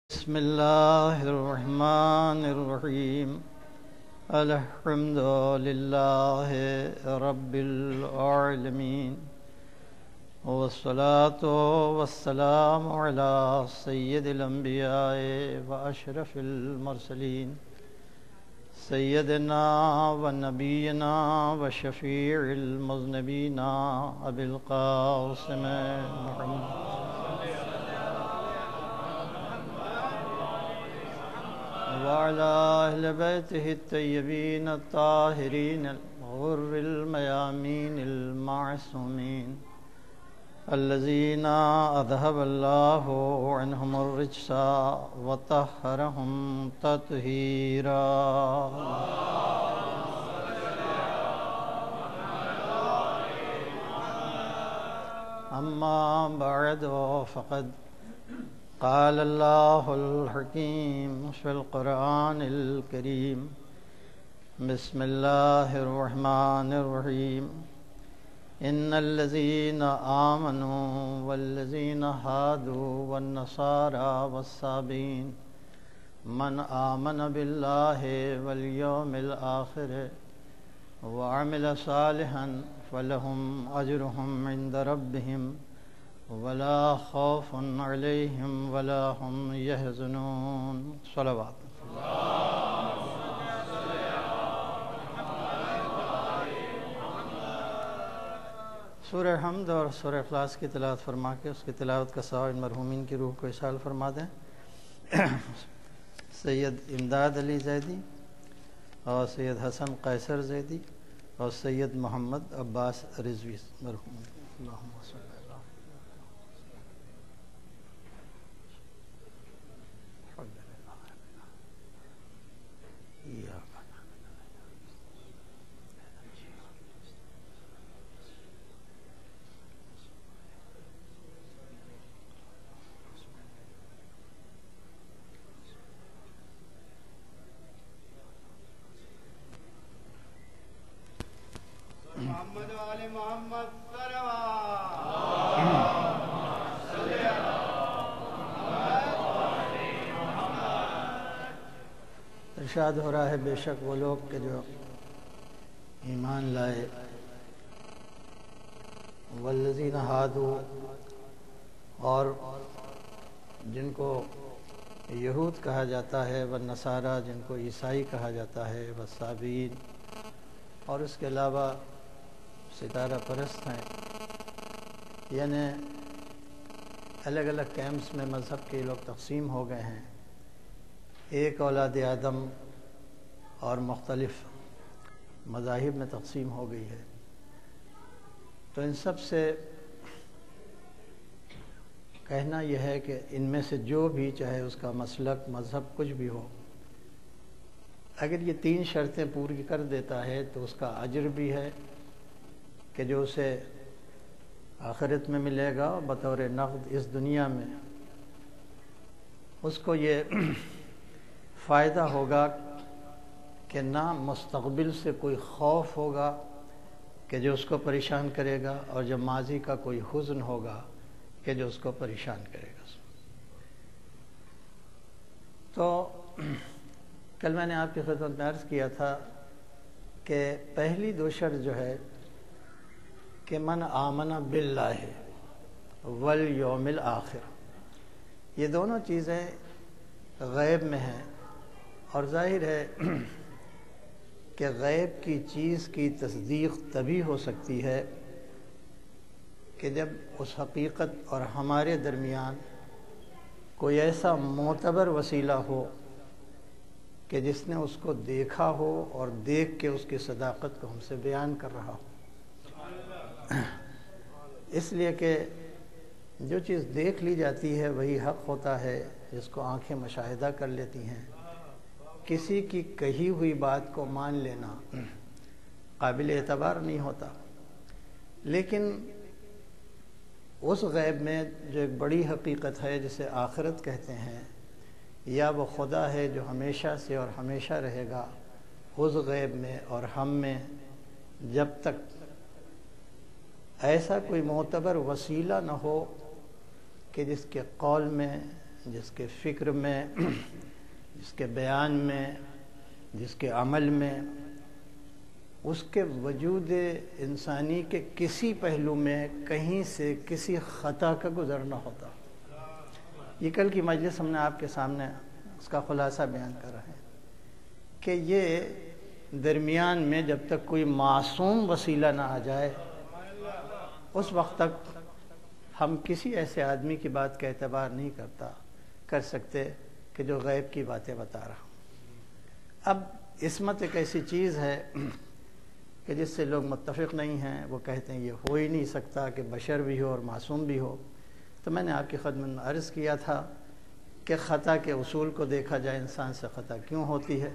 بسم الله الرحمن الرحيم. الحمد لله رب العالمين، والصلاة والسلام على سيد الأنبياء وأشرف المرسلين سيدنا ونبينا وشفيع المذنبين أبي القاسم محمد وعلى أهل بيته الطيبين الطاهرين الغر الميامين المعصومين الذين أذهب الله عنهم الرجس وطهرهم تطهيرا. أما بعد فقد قال الله الحكيم في القرآن الكريم: بسم الله الرحمن الرحيم. إن الذين آمنوا والذين هادوا والنصارى والصابين من آمن بالله واليوم الآخر وعمل صالحا فلهم أجرهم عند ربهم ولا خوف عليهم ولا هم يحزنون. صلوات. سورہ حمد اور سورہ اخلاص کی تلاوت فرما کے اس کی تلاوت کا ثواب ان مرحومین کی روح کو ایصال فرما دیں. سید امداد علی زیدی اور سید حسن قیصر زیدی اور سید محمد عباس رضوی مرحوم. اللہم صلی محمد وآل محمد ارشاد ہو رہا ہے بے شک وہ لوگ کہ جو ایمان لائے، والذین ہادو، اور جن کو یہود کہا جاتا ہے، والنصارى جن کو عیسائی کہا جاتا ہے، والصابین اور اس کے علاوہ ستارہ پرست ہیں، یعنی الگ الگ کیمپس میں مذہب کے لوگ تقسیم ہو گئے ہیں. ایک اولاد آدم اور مختلف مذاہب میں تقسیم ہو گئی ہے. تو ان سب سے کہنا یہ ہے کہ ان میں سے جو بھی، چاہے اس کا مسلک مذہب کچھ بھی ہو، اگر یہ 3 شرطیں پوری کر دیتا ہے تو اس کا اجر بھی ہے کہ جو اسے آخرت میں ملے گا بطور نقد اس دنیا میں اس کو یہ فائدہ ہوگا کہ نہ مستقبل سے کوئی خوف ہوگا کہ جو اس کو پریشان کرے گا، اور جب ماضی کا کوئی حزن ہوگا کہ جو اس کو پریشان کرے گا. تو کل میں نے آپ کی خدمت میں عرض کیا تھا کہ پہلی 2 شرط جو ہے کہ من آمن باللہ والیوم الآخر، یہ دونوں چیزیں غیب میں ہیں، اور ظاہر ہے کہ غیب کی چیز کی تصدیق تبھی ہو سکتی ہے کہ جب اس حقیقت اور ہمارے درمیان کوئی ایسا معتبر وسیلہ ہو کہ جس نے اس کو دیکھا ہو اور دیکھ کے اس کی صداقت کو ہم سے بیان کر رہا ہو. اس لیے کہ جو چیز دیکھ لی جاتی ہے وہی حق ہوتا ہے، جس کو آنکھیں مشاہدہ کر لیتی ہیں. کسی کی کہی ہوئی بات کو مان لینا قابل اعتبار نہیں ہوتا. لیکن اس غیب میں جو ایک بڑی حقیقت ہے جسے آخرت کہتے ہیں، یا وہ خدا ہے جو ہمیشہ سے اور ہمیشہ رہے گا، اس غیب میں اور ہم میں جب تک ایسا کوئی معتبر وسیلہ نہ ہو کہ جس کے قول میں جس کے فکر میں، جس کے بیان میں، جس کے عمل میں، اس کے وجود انسانی کے کسی پہلو میں کہیں سے کسی خطا کا گزرنا ہوتا۔ یہ کل کی مجلس ہم نے آپ کے سامنے اس کا خلاصہ بیان کر رہے ہیں کہ یہ درمیان میں جب تک کوئی معصوم وسیلہ نہ آ جائے اس وقت تک ہم کسی ایسے آدمی کی بات کا اعتبار نہیں کر سکتے کہ جو غیب کی باتیں بتا رہا ہوں۔ اب عصمت ایک ایسی چیز ہے کہ جس سے لوگ متفق نہیں ہیں، وہ کہتے ہیں یہ ہو ہی نہیں سکتا کہ بشر بھی ہو اور معصوم بھی ہو۔ تو میں نے آپ کی خدمت میں عرض کیا تھا کہ خطا کے اصول کو دیکھا جائے، انسان سے خطا کیوں ہوتی ہے،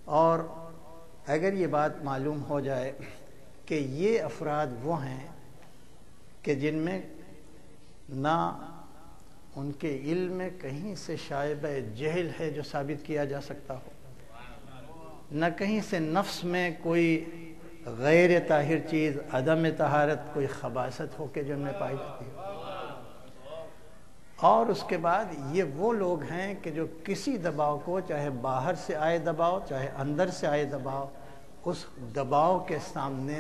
اور اگر یہ بات معلوم ہو جائے کہ یہ افراد وہ ہیں کہ جن میں نہ ان کے علم میں کہیں سے شائبہ جہل ہے جو ثابت کیا جا سکتا ہو، نہ کہیں سے نفس میں کوئی غیر طاہر چیز، عدم طہارت، کوئی خباثت ہو کے جو ان میں پائی جاتی ہے، اور اس کے بعد یہ وہ لوگ ہیں کہ جو کسی دباؤ کو، چاہے باہر سے آئے دباؤ چاہے اندر سے آئے دباؤ، اس دباؤ کے سامنے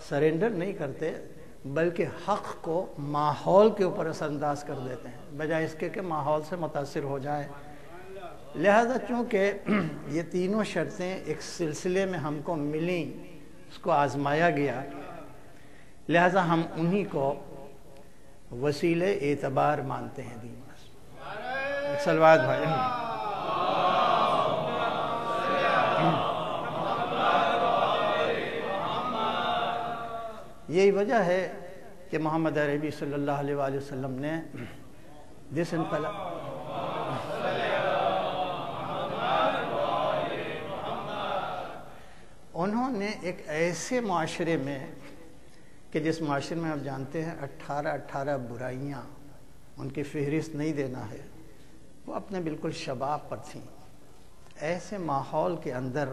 سرنڈر نہیں کرتے، بلکہ حق کو ماحول کے اوپر اثر انداز کر دیتے ہیں بجائے اس کے کہ ماحول سے متاثر ہو جائے۔ لہذا چونکہ یہ تینوں شرطیں ایک سلسلے میں ہم کو ملیں، اس کو آزمایا گیا، لہذا ہم انہی کو وسیلہ اعتبار مانتے ہیں دین میں۔ سلوات بھائی، یہی وجہ ہے کہ محمد عربی صلی اللہ علیہ وآلہ وسلم نے جس انقلاب انہوں نے ایک ایسے معاشرے میں کہ جس معاشرے میں آپ جانتے ہیں 18 برائیاں ان کی فہرست نہیں دینا ہے، وہ اپنے بالکل شباب پر تھیں، ایسے ماحول کے اندر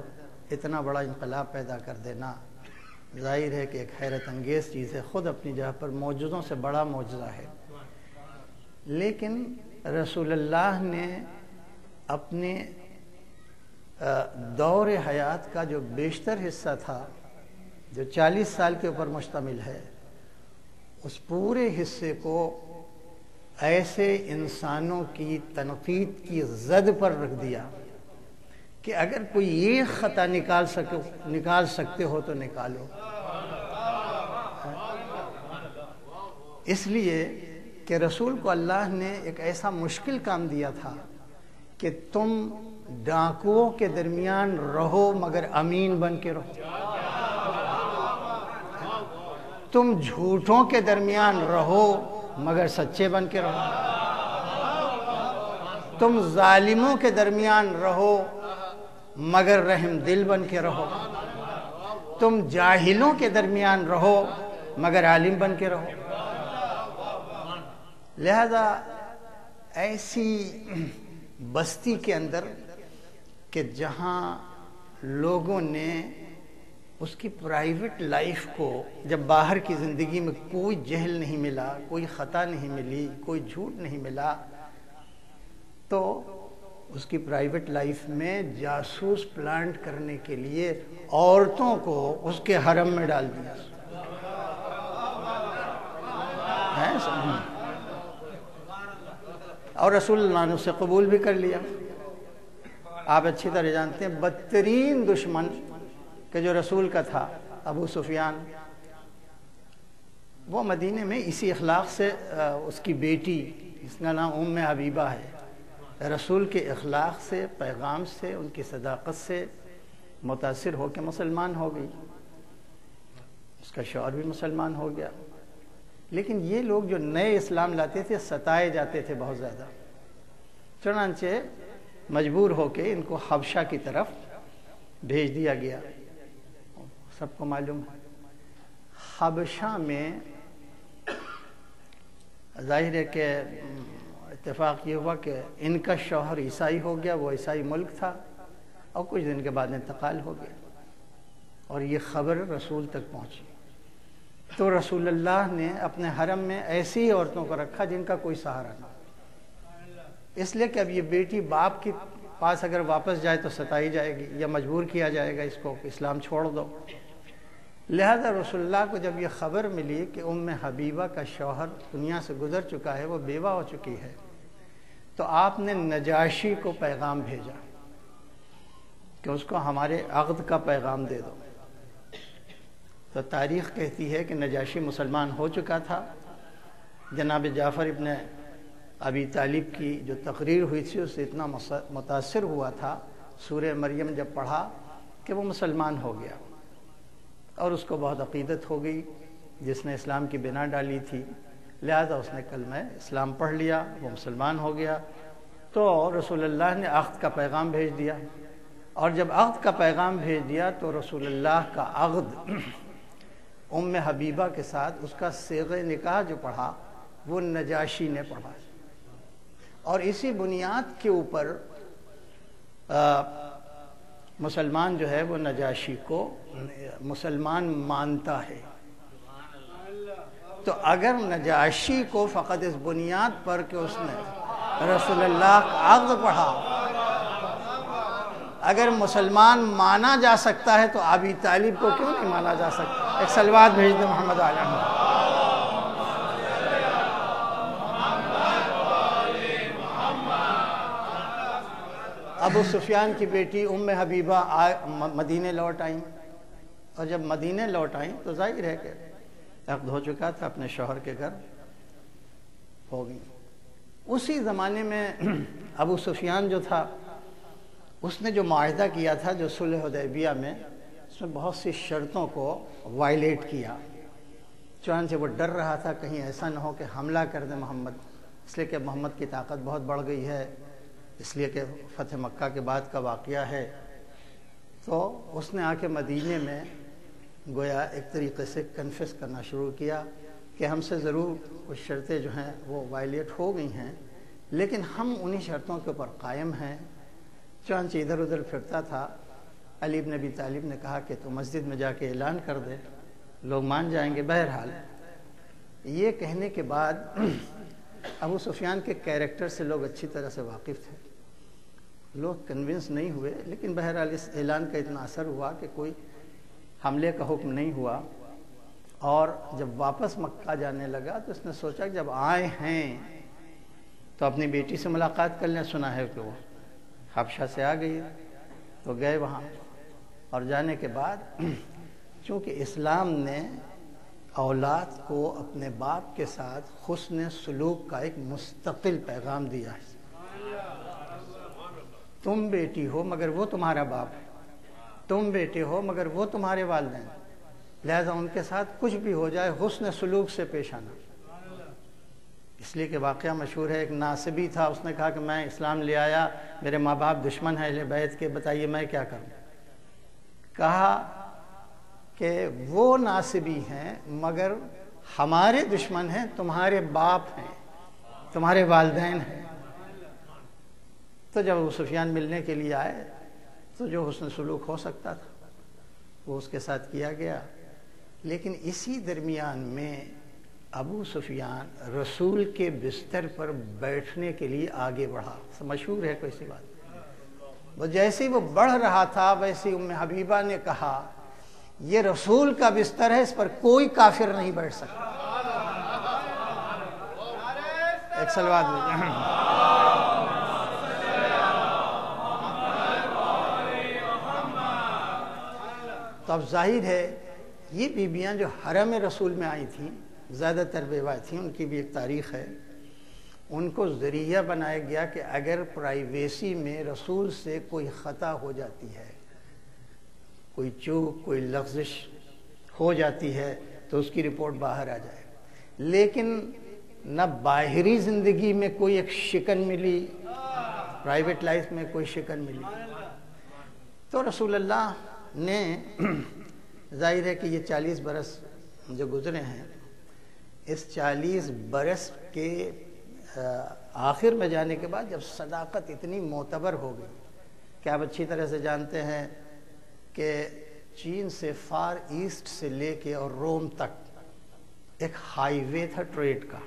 اتنا بڑا انقلاب پیدا کر دینا ظاہر ہے کہ ایک حیرت انگیز چیز ہے، خود اپنی جگہ پر معجزوں سے بڑا معجزہ ہے۔ لیکن رسول اللہ نے اپنے دور حیات کا جو بیشتر حصہ تھا، جو 40 سال کے اوپر مشتمل ہے، اس پورے حصے کو ایسے انسانوں کی تنقید کی زد پر رکھ دیا کہ اگر کوئی ایک خطا نکال سکتے ہو تو نکالو۔ اس لیے کہ رسول کو اللہ نے ایک ایسا مشکل کام دیا تھا کہ تم ڈاکوؤں کے درمیان رہو مگر امین بن کے رہو، تم جھوٹوں کے درمیان رہو مگر سچے بن کے رہو، تم ظالموں کے درمیان رہو مگر رحم دل بن کے رہو، تم جاہلوں کے درمیان رہو مگر عالم بن کے رہو۔ لہذا ایسی بستی کے اندر کہ جہاں لوگوں نے اس کی پرائیویٹ لائف کو، جب باہر کی زندگی میں کوئی جہل نہیں ملا، کوئی خطا نہیں ملی، کوئی جھوٹ نہیں ملا، تو اس کی پرائیویٹ لائف میں جاسوس پلانٹ کرنے کے لیے عورتوں کو اس کے حرم میں ڈال دیا، اور رسول اللہ نے اسے قبول بھی کر لیا۔ آپ اچھی طرح جانتے ہیں بدترین دشمن کہ جو رسول کا تھا، ابو سفیان، وہ مدینے میں اسی اخلاق سے اس کی بیٹی جس کا نام ام حبیبہ ہے، رسول کے اخلاق سے، پیغام سے، ان کی صداقت سے متاثر ہو کے مسلمان ہو گئی، اس کا شوہر بھی مسلمان ہو گیا۔ لیکن یہ لوگ جو نئے اسلام لاتے تھے ستائے جاتے تھے بہت زیادہ، چنانچہ مجبور ہو کے ان کو حبشہ کی طرف بھیج دیا گیا۔ سب کو معلوم ہے حبشہ میں ظاہر ہے کہ اتفاق یہ ہوا کہ ان کا شوہر عیسائی ہو گیا، وہ عیسائی ملک تھا، اور کچھ دن کے بعد انتقال ہو گیا، اور یہ خبر رسول تک پہنچی۔ تو رسول اللہ نے اپنے حرم میں ایسی عورتوں کو رکھا جن کا کوئی سہارا نہ ہو، اس لیے کہ اب یہ بیٹی باپ کے پاس اگر واپس جائے تو ستائی جائے گی یا مجبور کیا جائے گا اس کو کہ اسلام چھوڑ دو۔ لہذا رسول اللہ کو جب یہ خبر ملی کہ ام حبیبہ کا شوہر دنیا سے گزر چکا ہے، وہ بیوہ ہو چکی ہے، تو آپ نے نجاشی کو پیغام بھیجا کہ اس کو ہمارے عقد کا پیغام دے دو۔ تو تاریخ کہتی ہے کہ نجاشی مسلمان ہو چکا تھا۔ جناب جعفر ابن ابی طالب کی جو تقریر ہوئی تھی اس سے اتنا متاثر ہوا تھا سورہ مریم جب پڑھا کہ وہ مسلمان ہو گیا، اور اس کو بہت عقیدت ہو گئی جس نے اسلام کی بنا ڈالی تھی، لہذا اس نے کلمہ اسلام پڑھ لیا، وہ مسلمان ہو گیا۔ تو رسول اللہ نے عقد کا پیغام بھیج دیا، اور جب عقد کا پیغام بھیج دیا تو رسول اللہ کا عقد ام حبیبہ کے ساتھ اس کا صیغہ نکاح جو پڑھا وہ نجاشی نے پڑھا، اور اسی بنیاد کے اوپر مسلمان جو ہے وہ نجاشی کو مسلمان مانتا ہے۔ تو اگر نجاشی کو فقط اس بنیاد پر کہ اس نے رسول اللہ کا عقد پڑھا اگر مسلمان مانا جا سکتا ہے تو ابی طالب کو کیوں نہیں مانا جا سکتا؟ ایک صلوات بھیج دیں محمد علیہ۔ ابو سفیان کی بیٹی ام حبیبہ مدینے لوٹ آئیں، اور جب مدینے لوٹ آئیں تو ظاہر ہے کہ عقد ہو چکا تھا، اپنے شوہر کے گھر ہو گئی۔ اسی زمانے میں ابو سفیان جو تھا اس نے جو معاہدہ کیا تھا جو صلح حدیبیہ میں، اس میں بہت سی شرطوں کو وائلیٹ کیا، چنانچہ وہ ڈر رہا تھا کہیں ایسا نہ ہو کہ حملہ کر دے محمد، اس لیے کہ محمد کی طاقت بہت بڑھ گئی ہے، اس لیے کہ فتح مکہ کے بعد کا واقعہ ہے۔ تو اس نے آ کے مدینے میں گویا ایک طریقے سے کنفیس کرنا شروع کیا کہ ہم سے ضرور کچھ شرطیں جو ہیں وہ وائلیٹ ہو گئی ہیں، لیکن ہم انہی شرطوں کے اوپر قائم ہیں۔ چنانچہ ادھر ادھر پھرتا تھا، علی بن ابی طالب نے کہا کہ تو مسجد میں جا کے اعلان کر دے، لوگ مان جائیں گے۔ بہرحال یہ کہنے کے بعد ابو سفیان کے کیریکٹر سے لوگ اچھی طرح سے واقف تھے، لوگ کنونس نہیں ہوئے، لیکن بہرحال اس اعلان کا اتنا اثر ہوا کہ کوئی حملے کا حکم نہیں ہوا۔ اور جب واپس مکہ جانے لگا تو اس نے سوچا کہ جب آئے ہیں تو اپنی بیٹی سے ملاقات کر لیں، سنا ہے کہ وہ حبشہ سے آ گئی، تو گئے وہاں، اور جانے کے بعد چونکہ اسلام نے اولاد کو اپنے باپ کے ساتھ حسن سلوک کا ایک مستقل پیغام دیا ہے۔ تم بیٹی ہو مگر وہ تمہارا باپ ہے، تم بیٹے ہو مگر وہ تمہارے والدین، لہذا ان کے ساتھ کچھ بھی ہو جائے حسن سلوک سے پیش آنا۔ اس لیے کہ واقعہ مشہور ہے، ایک ناصبی تھا، اس نے کہا کہ میں اسلام لے آیا، میرے ماں باپ دشمن ہیں اہل بیت کے، بتائیے میں کیا کروں؟ کہا کہ وہ ناصبی ہیں مگر ہمارے دشمن ہیں، تمہارے باپ ہیں، تمہارے والدین ہیں۔ تو جب ابو سفیان ملنے کے لیے آئے تو جو حسن سلوک ہو سکتا تھا وہ اس کے ساتھ کیا گیا، لیکن اسی درمیان میں ابو سفیان رسول کے بستر پر بیٹھنے کے لیے آگے بڑھا۔ مشہور ہے کوئی سی بات، وہ جیسے ہی وہ بڑھ رہا تھا ویسے ام حبیبہ نے کہا یہ رسول کا بستر ہے، اس پر کوئی کافر نہیں بیٹھ سکتا۔ ایک صلوات میں تو اب ظاہر ہے یہ بیویاں جو حرم رسول میں آئی تھیں، زیادہ تر بیوہ تھیں، ان کی بھی ایک تاریخ ہے، ان کو ذریعہ بنایا گیا کہ اگر پرائیویسی میں رسول سے کوئی خطا ہو جاتی ہے، کوئی چوک کوئی لغزش ہو جاتی ہے تو اس کی رپورٹ باہر آ جائے، لیکن نہ باہری زندگی میں کوئی ایک شکن ملی، پرائیویٹ لائف میں کوئی شکن ملی۔ تو رسول اللہ نے ظاہر ہے کہ یہ 40 برس جو گزرے ہیں، اس 40 برس کے آخر میں جانے کے بعد جب صداقت اتنی معتبر ہو گئی کہ آپ اچھی طرح سے جانتے ہیں کہ چین سے فار ایسٹ سے لے کے اور روم تک ایک ہائی وے تھا ٹریڈ کا،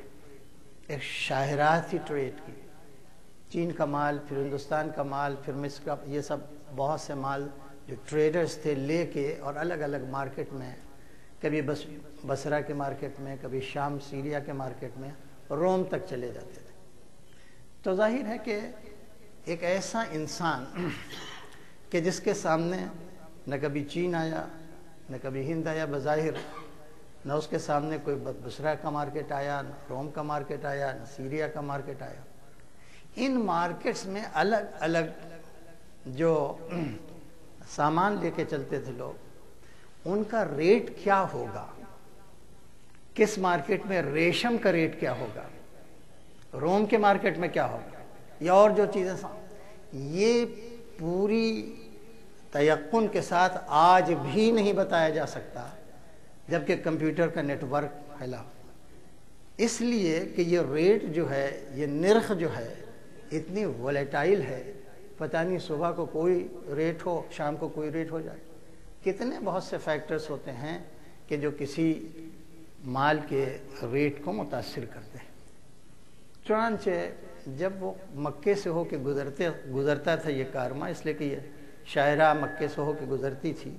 ایک شاہراہ تھی ٹریڈ کی، چین کا مال، پھر ہندوستان کا مال، پھر مصر کا، یہ سب بہت سے مال جو ٹریڈرز تھے لے کے اور الگ الگ مارکیٹ میں، کبھی بصرہ کے مارکیٹ میں، کبھی شام سیریا کے مارکیٹ میں، روم تک چلے جاتے تھے۔ تو ظاہر ہے کہ ایک ایسا انسان کہ جس کے سامنے نہ کبھی چین آیا، نہ کبھی ہند آیا بظاہر، نہ اس کے سامنے کوئی بصرہ کا مارکیٹ آیا، نہ روم کا مارکیٹ آیا، نہ سیریا کا مارکیٹ آیا، ان مارکیٹس میں الگ الگ جو سامان لے کے چلتے تھے لوگ، ان کا ریٹ کیا ہوگا، کس مارکیٹ میں ریشم کا ریٹ کیا ہوگا، روم کے مارکیٹ میں کیا ہوگا، یا اور جو چیزیں، یہ پوری تیقن کے ساتھ آج بھی نہیں بتایا جا سکتا جبکہ کمپیوٹر کا نیٹ ورک پھیلا، اس لیے کہ یہ ریٹ جو ہے، یہ نرخ جو ہے اتنی ولیٹائل ہے، پتہ نہیں صبح کو کوئی ریٹ ہو، شام کو کوئی ریٹ ہو جائے، کتنے بہت سے فیکٹرز ہوتے ہیں کہ جو کسی مال کے ریٹ کو متاثر کرتے ہیں۔ چنانچہ جب وہ مکے سے ہو کے گزرتا تھا یہ کارواں، اس لیے کہ یہ شاہراہ مکے سے ہو کے گزرتی تھی،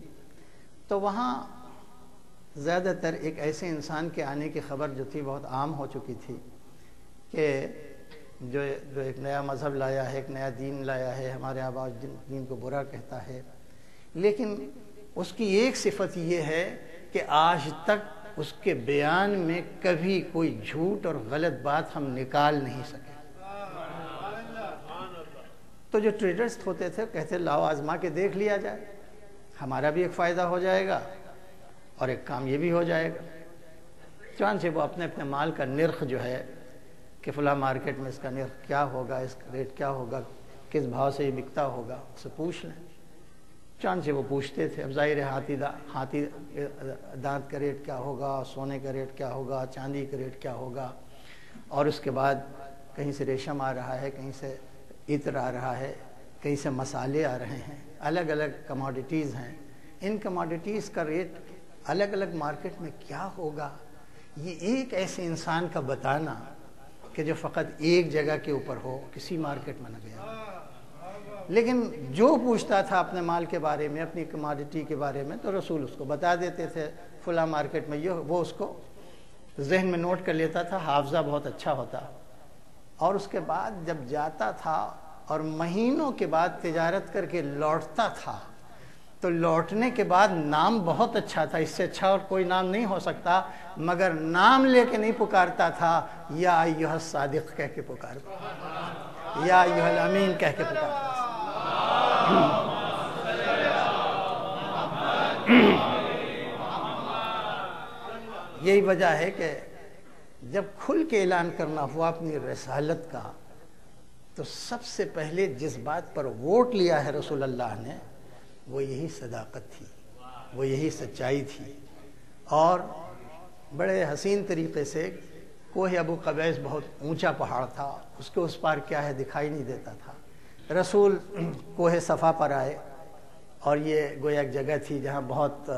تو وہاں زیادہ تر ایک ایسے انسان کے آنے کی خبر جو تھی بہت عام ہو چکی تھی کہ جو ایک نیا مذہب لایا ہے، ایک نیا دین لایا ہے، ہمارے آباء دین کو برا کہتا ہے، لیکن اس کی ایک صفت یہ ہے کہ آج تک اس کے بیان میں کبھی کوئی جھوٹ اور غلط بات ہم نکال نہیں سکے۔ تو جو ٹریڈرز ہوتے تھے کہتے لاؤ آزما کے دیکھ لیا جائے، ہمارا بھی ایک فائدہ ہو جائے گا اور ایک کام یہ بھی ہو جائے گا۔ چنانچہ وہ اپنے اپنے مال کا نرخ جو ہے کہ فلاں مارکیٹ میں اس کا نرخ کیا ہوگا، اس کا ریٹ کیا ہوگا، کس بھاؤ سے یہ بکتا ہوگا، اسے پوچھ لیں۔ چنانچہ وہ پوچھتے تھے، اب ظاہر ہے ہاتھی دانت کا ریٹ کیا ہوگا، سونے کا ریٹ کیا ہوگا، چاندی کا ریٹ کیا ہوگا، اور اس کے بعد کہیں سے ریشم آ رہا ہے، کہیں سے عطر آ رہا ہے، کہیں سے مسالے آ رہے ہیں، الگ الگ کموڈیٹیز ہیں، ان کموڈیٹیز کا ریٹ الگ الگ مارکیٹ میں کیا ہوگا، یہ ایک ایسے انسان کا بتانا کہ جو فقط ایک جگہ کے اوپر ہو، کسی مارکیٹ میں نہ گیا، لیکن جو پوچھتا تھا اپنے مال کے بارے میں، اپنی کموڈیٹی کے بارے میں، تو رسول اس کو بتا دیتے تھے فلاں مارکیٹ میں یہ، وہ اس کو ذہن میں نوٹ کر لیتا تھا، حافظہ بہت اچھا ہوتا، اور اس کے بعد جب جاتا تھا اور مہینوں کے بعد تجارت کر کے لوٹتا تھا تو لوٹنے کے بعد نام بہت اچھا تھا، اس سے اچھا اور کوئی نام نہیں ہو سکتا، مگر نام لے کے نہیں پکارتا تھا، یا ایھا الصادق کہہ کے پکارتا، یا ایھا الامین کہہ کے پکارتا۔ یہی وجہ ہے کہ جب کھل کے اعلان کرنا ہوا اپنی رسالت کا، تو سب سے پہلے جس بات پر ووٹ لیا ہے رسول اللہ نے وہ یہی صداقت تھی، وہ یہی سچائی تھی، اور بڑے حسین طریقے سے کوہ ابو قبیس بہت اونچا پہاڑ تھا، اس کے اس پار کیا ہے دکھائی نہیں دیتا تھا، رسول کوہ صفا پر آئے، اور یہ گویا ایک جگہ تھی جہاں بہت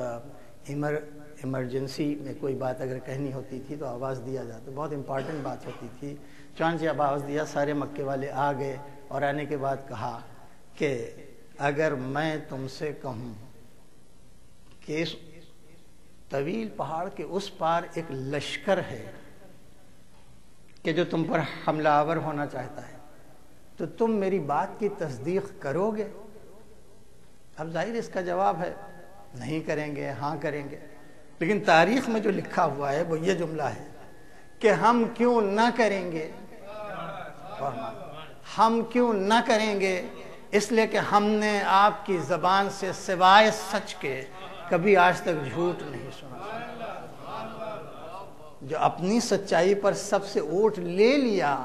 ایمرجنسی میں کوئی بات اگر کہنی ہوتی تھی تو آواز دیا جاتا، بہت امپارٹنٹ بات ہوتی تھی، چنانچہ اب آواز دیا، سارے مکے والے آ گئے، اور آنے کے بعد کہا کہ اگر میں تم سے کہوں کہ اس طویل پہاڑ کے اس پار ایک لشکر ہے کہ جو تم پر حملہ آور ہونا چاہتا ہے، تو تم میری بات کی تصدیق کرو گے؟ اب ظاہر اس کا جواب ہے نہیں کریں گے، ہاں کریں گے، لیکن تاریخ میں جو لکھا ہوا ہے وہ یہ جملہ ہے کہ ہم کیوں نہ کریں گے، ہم کیوں نہ کریں گے، اس لیے کہ ہم نے آپ کی زبان سے سوائے سچ کے کبھی آج تک جھوٹ نہیں سنا۔ جو اپنی سچائی پر سب سے ووٹ لے لیا،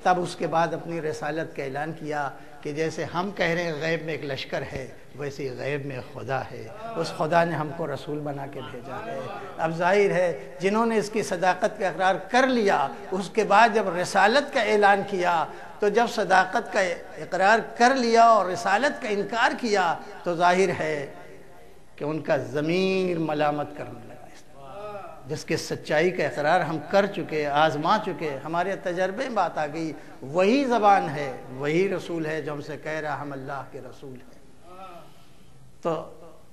تب اس کے بعد اپنی رسالت کا اعلان کیا کہ جیسے ہم کہہ رہے ہیں غیب میں ایک لشکر ہے، ویسے غیب میں خدا ہے، اس خدا نے ہم کو رسول بنا کے بھیجا ہے۔ اب ظاہر ہے جنہوں نے اس کی صداقت کا اقرار کر لیا، اس کے بعد جب رسالت کا اعلان کیا، تو جب صداقت کا اقرار کر لیا اور رسالت کا انکار کیا تو ظاہر ہے کہ ان کا ضمیر ملامت کرنے لگا۔ جس کے سچائی کا اقرار ہم کر چکے، آزما چکے، ہمارے تجربے میں بات آ گئی، وہی زبان ہے، وہی رسول ہے جو ہم سے کہہ رہا ہم اللہ کے رسول ہیں۔ تو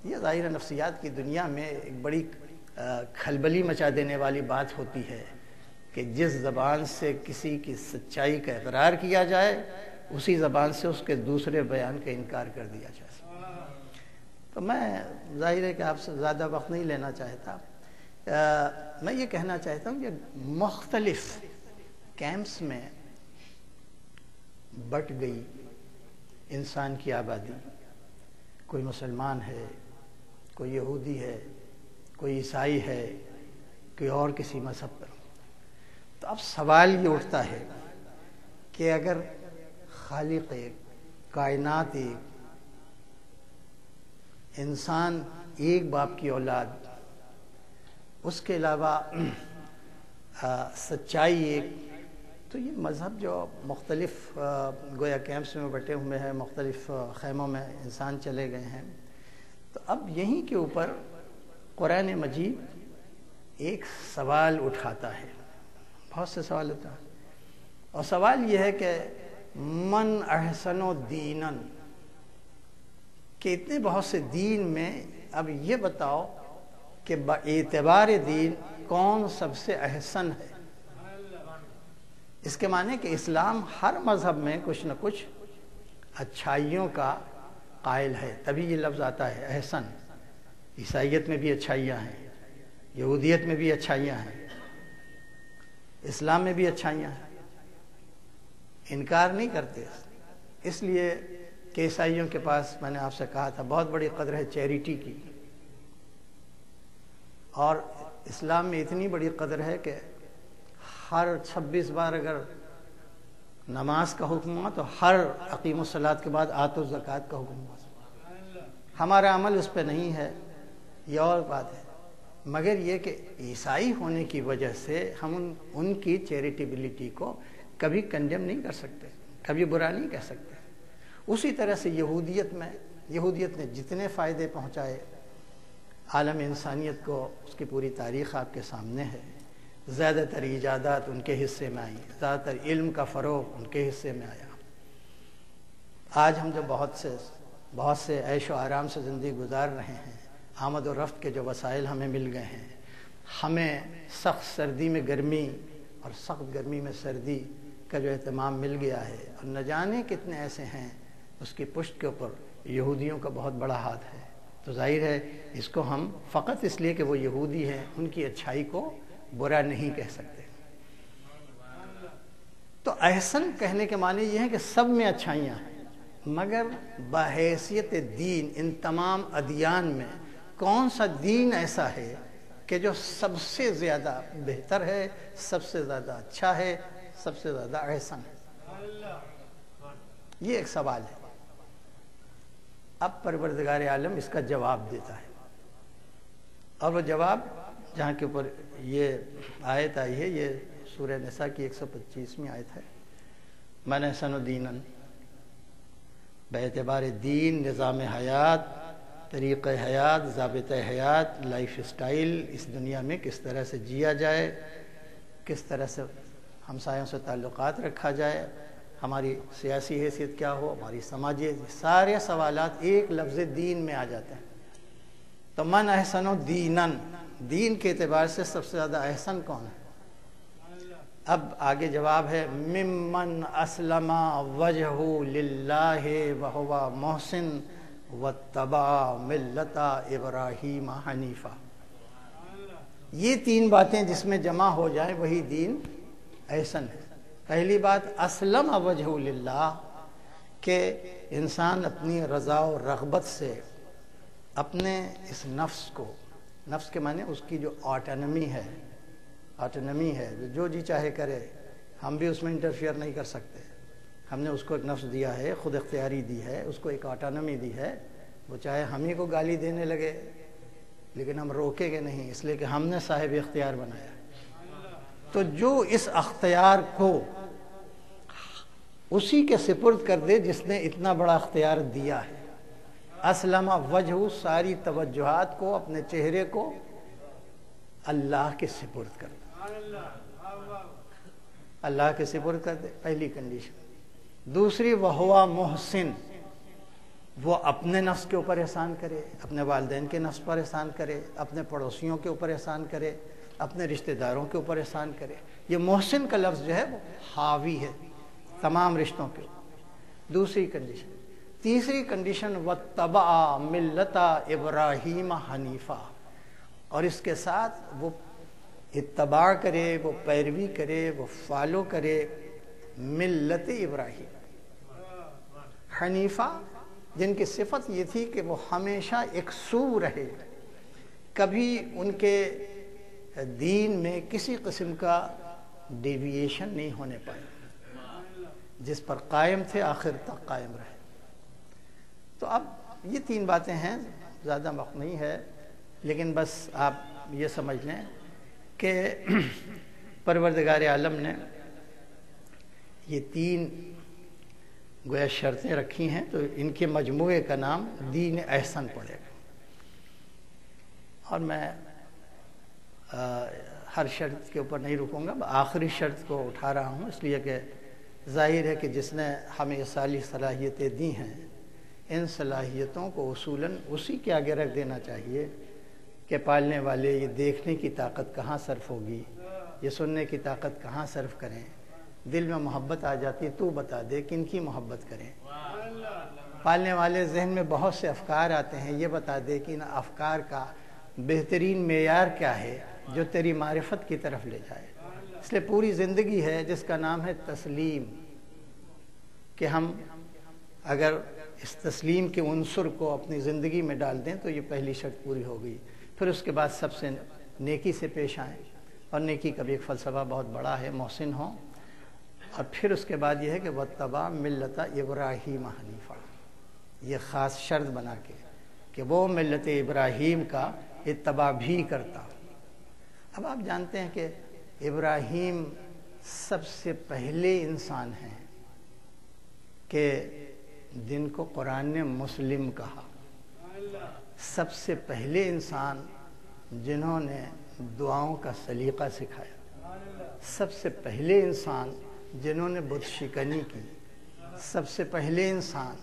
یہ ظاہر نفسیات کی دنیا میں ایک بڑی کھلبلی مچا دینے والی بات ہوتی ہے کہ جس زبان سے کسی کی سچائی کا اقرار کیا جائے اسی زبان سے اس کے دوسرے بیان کا انکار کر دیا جائے۔ تو میں ظاہر ہے کہ آپ سے زیادہ وقت نہیں لینا چاہتا، میں یہ کہنا چاہتا ہوں کہ مختلف کیمپس میں بٹ گئی انسان کی آبادی، کوئی مسلمان ہے، کوئی یہودی ہے، کوئی عیسائی ہے، کوئی اور کسی مذہب پر۔ تو اب سوال یہ اٹھتا ہے کہ اگر خالق ایک، کائنات ایک، انسان ایک باپ کی اولاد، اس کے علاوہ سچائی ایک، تو یہ مذہب جو مختلف گویا کیمپس میں بٹے ہوئے ہیں، مختلف خیموں میں انسان چلے گئے ہیں، تو اب یہیں کے اوپر قرآن مجید ایک سوال اٹھاتا ہے، بہت سے سوال ہوتا ہے، اور سوال یہ ہے کہ من احسن دینا، کہ اتنے بہت سے دین میں اب یہ بتاؤ کہ باعتبار دین کون سب سے احسن ہے۔ اس کے معنی کہ اسلام ہر مذہب میں کچھ نہ کچھ اچھائیوں کا قائل ہے، تبھی یہ لفظ آتا ہے احسن۔ عیسائیت میں بھی اچھائیاں ہیں، یہودیت میں بھی اچھائیاں ہیں، اسلام میں بھی اچھائیاں ہیں، انکار نہیں کرتے۔ اس لیے کہ عیسائیوں کے پاس، میں نے آپ سے کہا تھا، بہت بڑی قدر ہے چیریٹی کی، اور اسلام میں اتنی بڑی قدر ہے کہ ہر 26 بار اگر نماز کا حکم ہوا تو ہر اقیم الصلاۃ کے بعد آتو الزکوٰۃ کا حکم ہوا۔ ہمارا عمل اس پہ نہیں ہے، یہ اور بات ہے، مگر یہ کہ عیسائی ہونے کی وجہ سے ہم ان کی چیریٹیبلٹی کو کبھی کنڈیم نہیں کر سکتے، کبھی برا نہیں کہہ سکتے۔ اسی طرح سے یہودیت نے جتنے فائدے پہنچائے عالم انسانیت کو، اس کی پوری تاریخ آپ کے سامنے ہے۔ زیادہ تر ایجادات ان کے حصے میں آئی، زیادہ تر علم کا فروغ ان کے حصے میں آیا۔ آج ہم جو بہت سے عیش و آرام سے زندگی گزار رہے ہیں، آمد و رفت کے جو وسائل ہمیں مل گئے ہیں، ہمیں سخت سردی میں گرمی اور سخت گرمی میں سردی کا جو اہتمام مل گیا ہے، اور نہ جانے کتنے ایسے ہیں اس کی پشت کے اوپر یہودیوں کا بہت بڑا ہاتھ ہے۔ تو ظاہر ہے اس کو ہم فقط اس لیے کہ وہ یہودی ہیں ان کی اچھائی کو برا نہیں کہہ سکتے۔ تو احسن کہنے کے معنی یہ ہے کہ سب میں اچھائیاں ہیں، مگر بحیثیت دین ان تمام ادیان میں کون سا دین ایسا ہے کہ جو سب سے زیادہ بہتر ہے، سب سے زیادہ اچھا ہے، سب سے زیادہ احسن ہے؟ یہ ایک سوال ہے۔ اب پروردگار عالم اس کا جواب دیتا ہے، اور وہ جواب جہاں کے اوپر یہ آیت آئی ہے، یہ سورہ نساء کی 125ویں آیت ہے، من احسن دینا، باعتبار دین، نظام حیات، طریقہ حیات، ضابطہ حیات، لائف سٹائل، اس دنیا میں کس طرح سے جیا جائے، کس طرح سے ہمسایوں سے تعلقات رکھا جائے، ہماری سیاسی حیثیت کیا ہو، ہماری سماجی، سارے سوالات ایک لفظ دین میں آ جاتے ہیں۔ تو من احسن دینا، دین کے اعتبار سے سب سے زیادہ احسن کون ہے؟ اب آگے جواب ہے ممن اسلم وجہہ للہ وہو محسن واتبع ملت ابراہیم حنیفہ۔ یہ تین باتیں جس میں جمع ہو جائیں وہی دین احسن ہے۔ پہلی بات اسلم وجہہ للہ، کہ انسان اپنی رضا و رغبت سے اپنے اس نفس کو، نفس کے معنی اس کی جو آٹونمی ہے، جو جی چاہے کرے، ہم بھی اس میں انٹرفیئر نہیں کر سکتے، ہم نے اس کو ایک نفس دیا ہے، خود اختیاری دی ہے، اس کو ایک آٹونمی دی ہے، وہ چاہے ہم ہی کو گالی دینے لگے لیکن ہم روکیں گے نہیں، اس لیے کہ ہم نے صاحب اختیار بنایا۔ تو جو اس اختیار کو اسی کے سپرد کر دے جس نے اتنا بڑا اختیار دیا ہے، اسلم وجہ، ساری توجہات کو، اپنے چہرے کو اللہ کے سپرد کر دے، اللہ کے سپرد کر دے، پہلی کنڈیشن۔ دوسری وہوا محسن، وہ اپنے نفس کے اوپر احسان کرے، اپنے والدین کے نفس پر احسان کرے، اپنے پڑوسیوں کے اوپر احسان کرے، اپنے رشتہ داروں کے اوپر احسان کرے۔ یہ محسن کا لفظ جو ہے وہ حاوی ہے تمام رشتوں کے اوپر، دوسری کنڈیشن۔ تیسری کنڈیشن وَاتَّبَعَ مِلَّةَ ابراہیم حنیفہ، اور اس کے ساتھ وہ اتباع کرے، وہ پیروی کرے، وہ فالو کرے ملت ابراہیم حنیفہ، جن کی صفت یہ تھی کہ وہ ہمیشہ یکسو رہے، کبھی ان کے دین میں کسی قسم کا ڈیویشن نہیں ہونے پائے، جس پر قائم تھے آخر تک قائم رہے۔ تو اب یہ تین باتیں ہیں، زیادہ وقت نہیں ہے، لیکن بس آپ یہ سمجھ لیں کہ پروردگار عالم نے یہ تین گویا شرطیں رکھی ہیں، تو ان کے مجموعے کا نام دین احسن پڑے گا۔ اور میں ہر شرط کے اوپر نہیں رکوں گا، آخری شرط کو اٹھا رہا ہوں، اس لیے کہ ظاہر ہے کہ جس نے ہمیں یہ ساری صلاحیتیں دی ہیں، ان صلاحیتوں کو اصولاً اسی کے آگے رکھ دینا چاہیے کہ پالنے والے یہ دیکھنے کی طاقت کہاں صرف ہوگی، یہ سننے کی طاقت کہاں صرف کریں، دل میں محبت آ جاتی ہے، تو بتا دے کن کی محبت کریں۔ پالنے والے ذہن میں بہت سے افکار آتے ہیں، یہ بتا دے کہ ان افکار کا بہترین معیار کیا ہے جو تیری معرفت کی طرف لے جائے۔ اس لیے پوری زندگی ہے جس کا نام ہے تسلیم، کہ ہم اگر اس تسلیم کے عنصر کو اپنی زندگی میں ڈال دیں تو یہ پہلی شرط پوری ہو گئی۔ پھر اس کے بعد سب سے نیکی سے پیش آئیں، اور نیکی کا بھی ایک فلسفہ بہت بڑا ہے، محسن ہوں۔ اور پھر اس کے بعد یہ ہے کہ وَاتَّبَعَ مِلَّةَ ابراہیم حنیفہ، یہ خاص شرط بنا کے کہ وہ ملت ابراہیم کا اتباع بھی کرتا۔ اب آپ جانتے ہیں کہ ابراہیم سب سے پہلے انسان ہیں کہ جن کو قرآن نے مسلم کہا، سب سے پہلے انسان جنہوں نے دعاؤں کا سلیقہ سکھایا، سب سے پہلے انسان جنہوں نے بت شکنی کی، سب سے پہلے انسان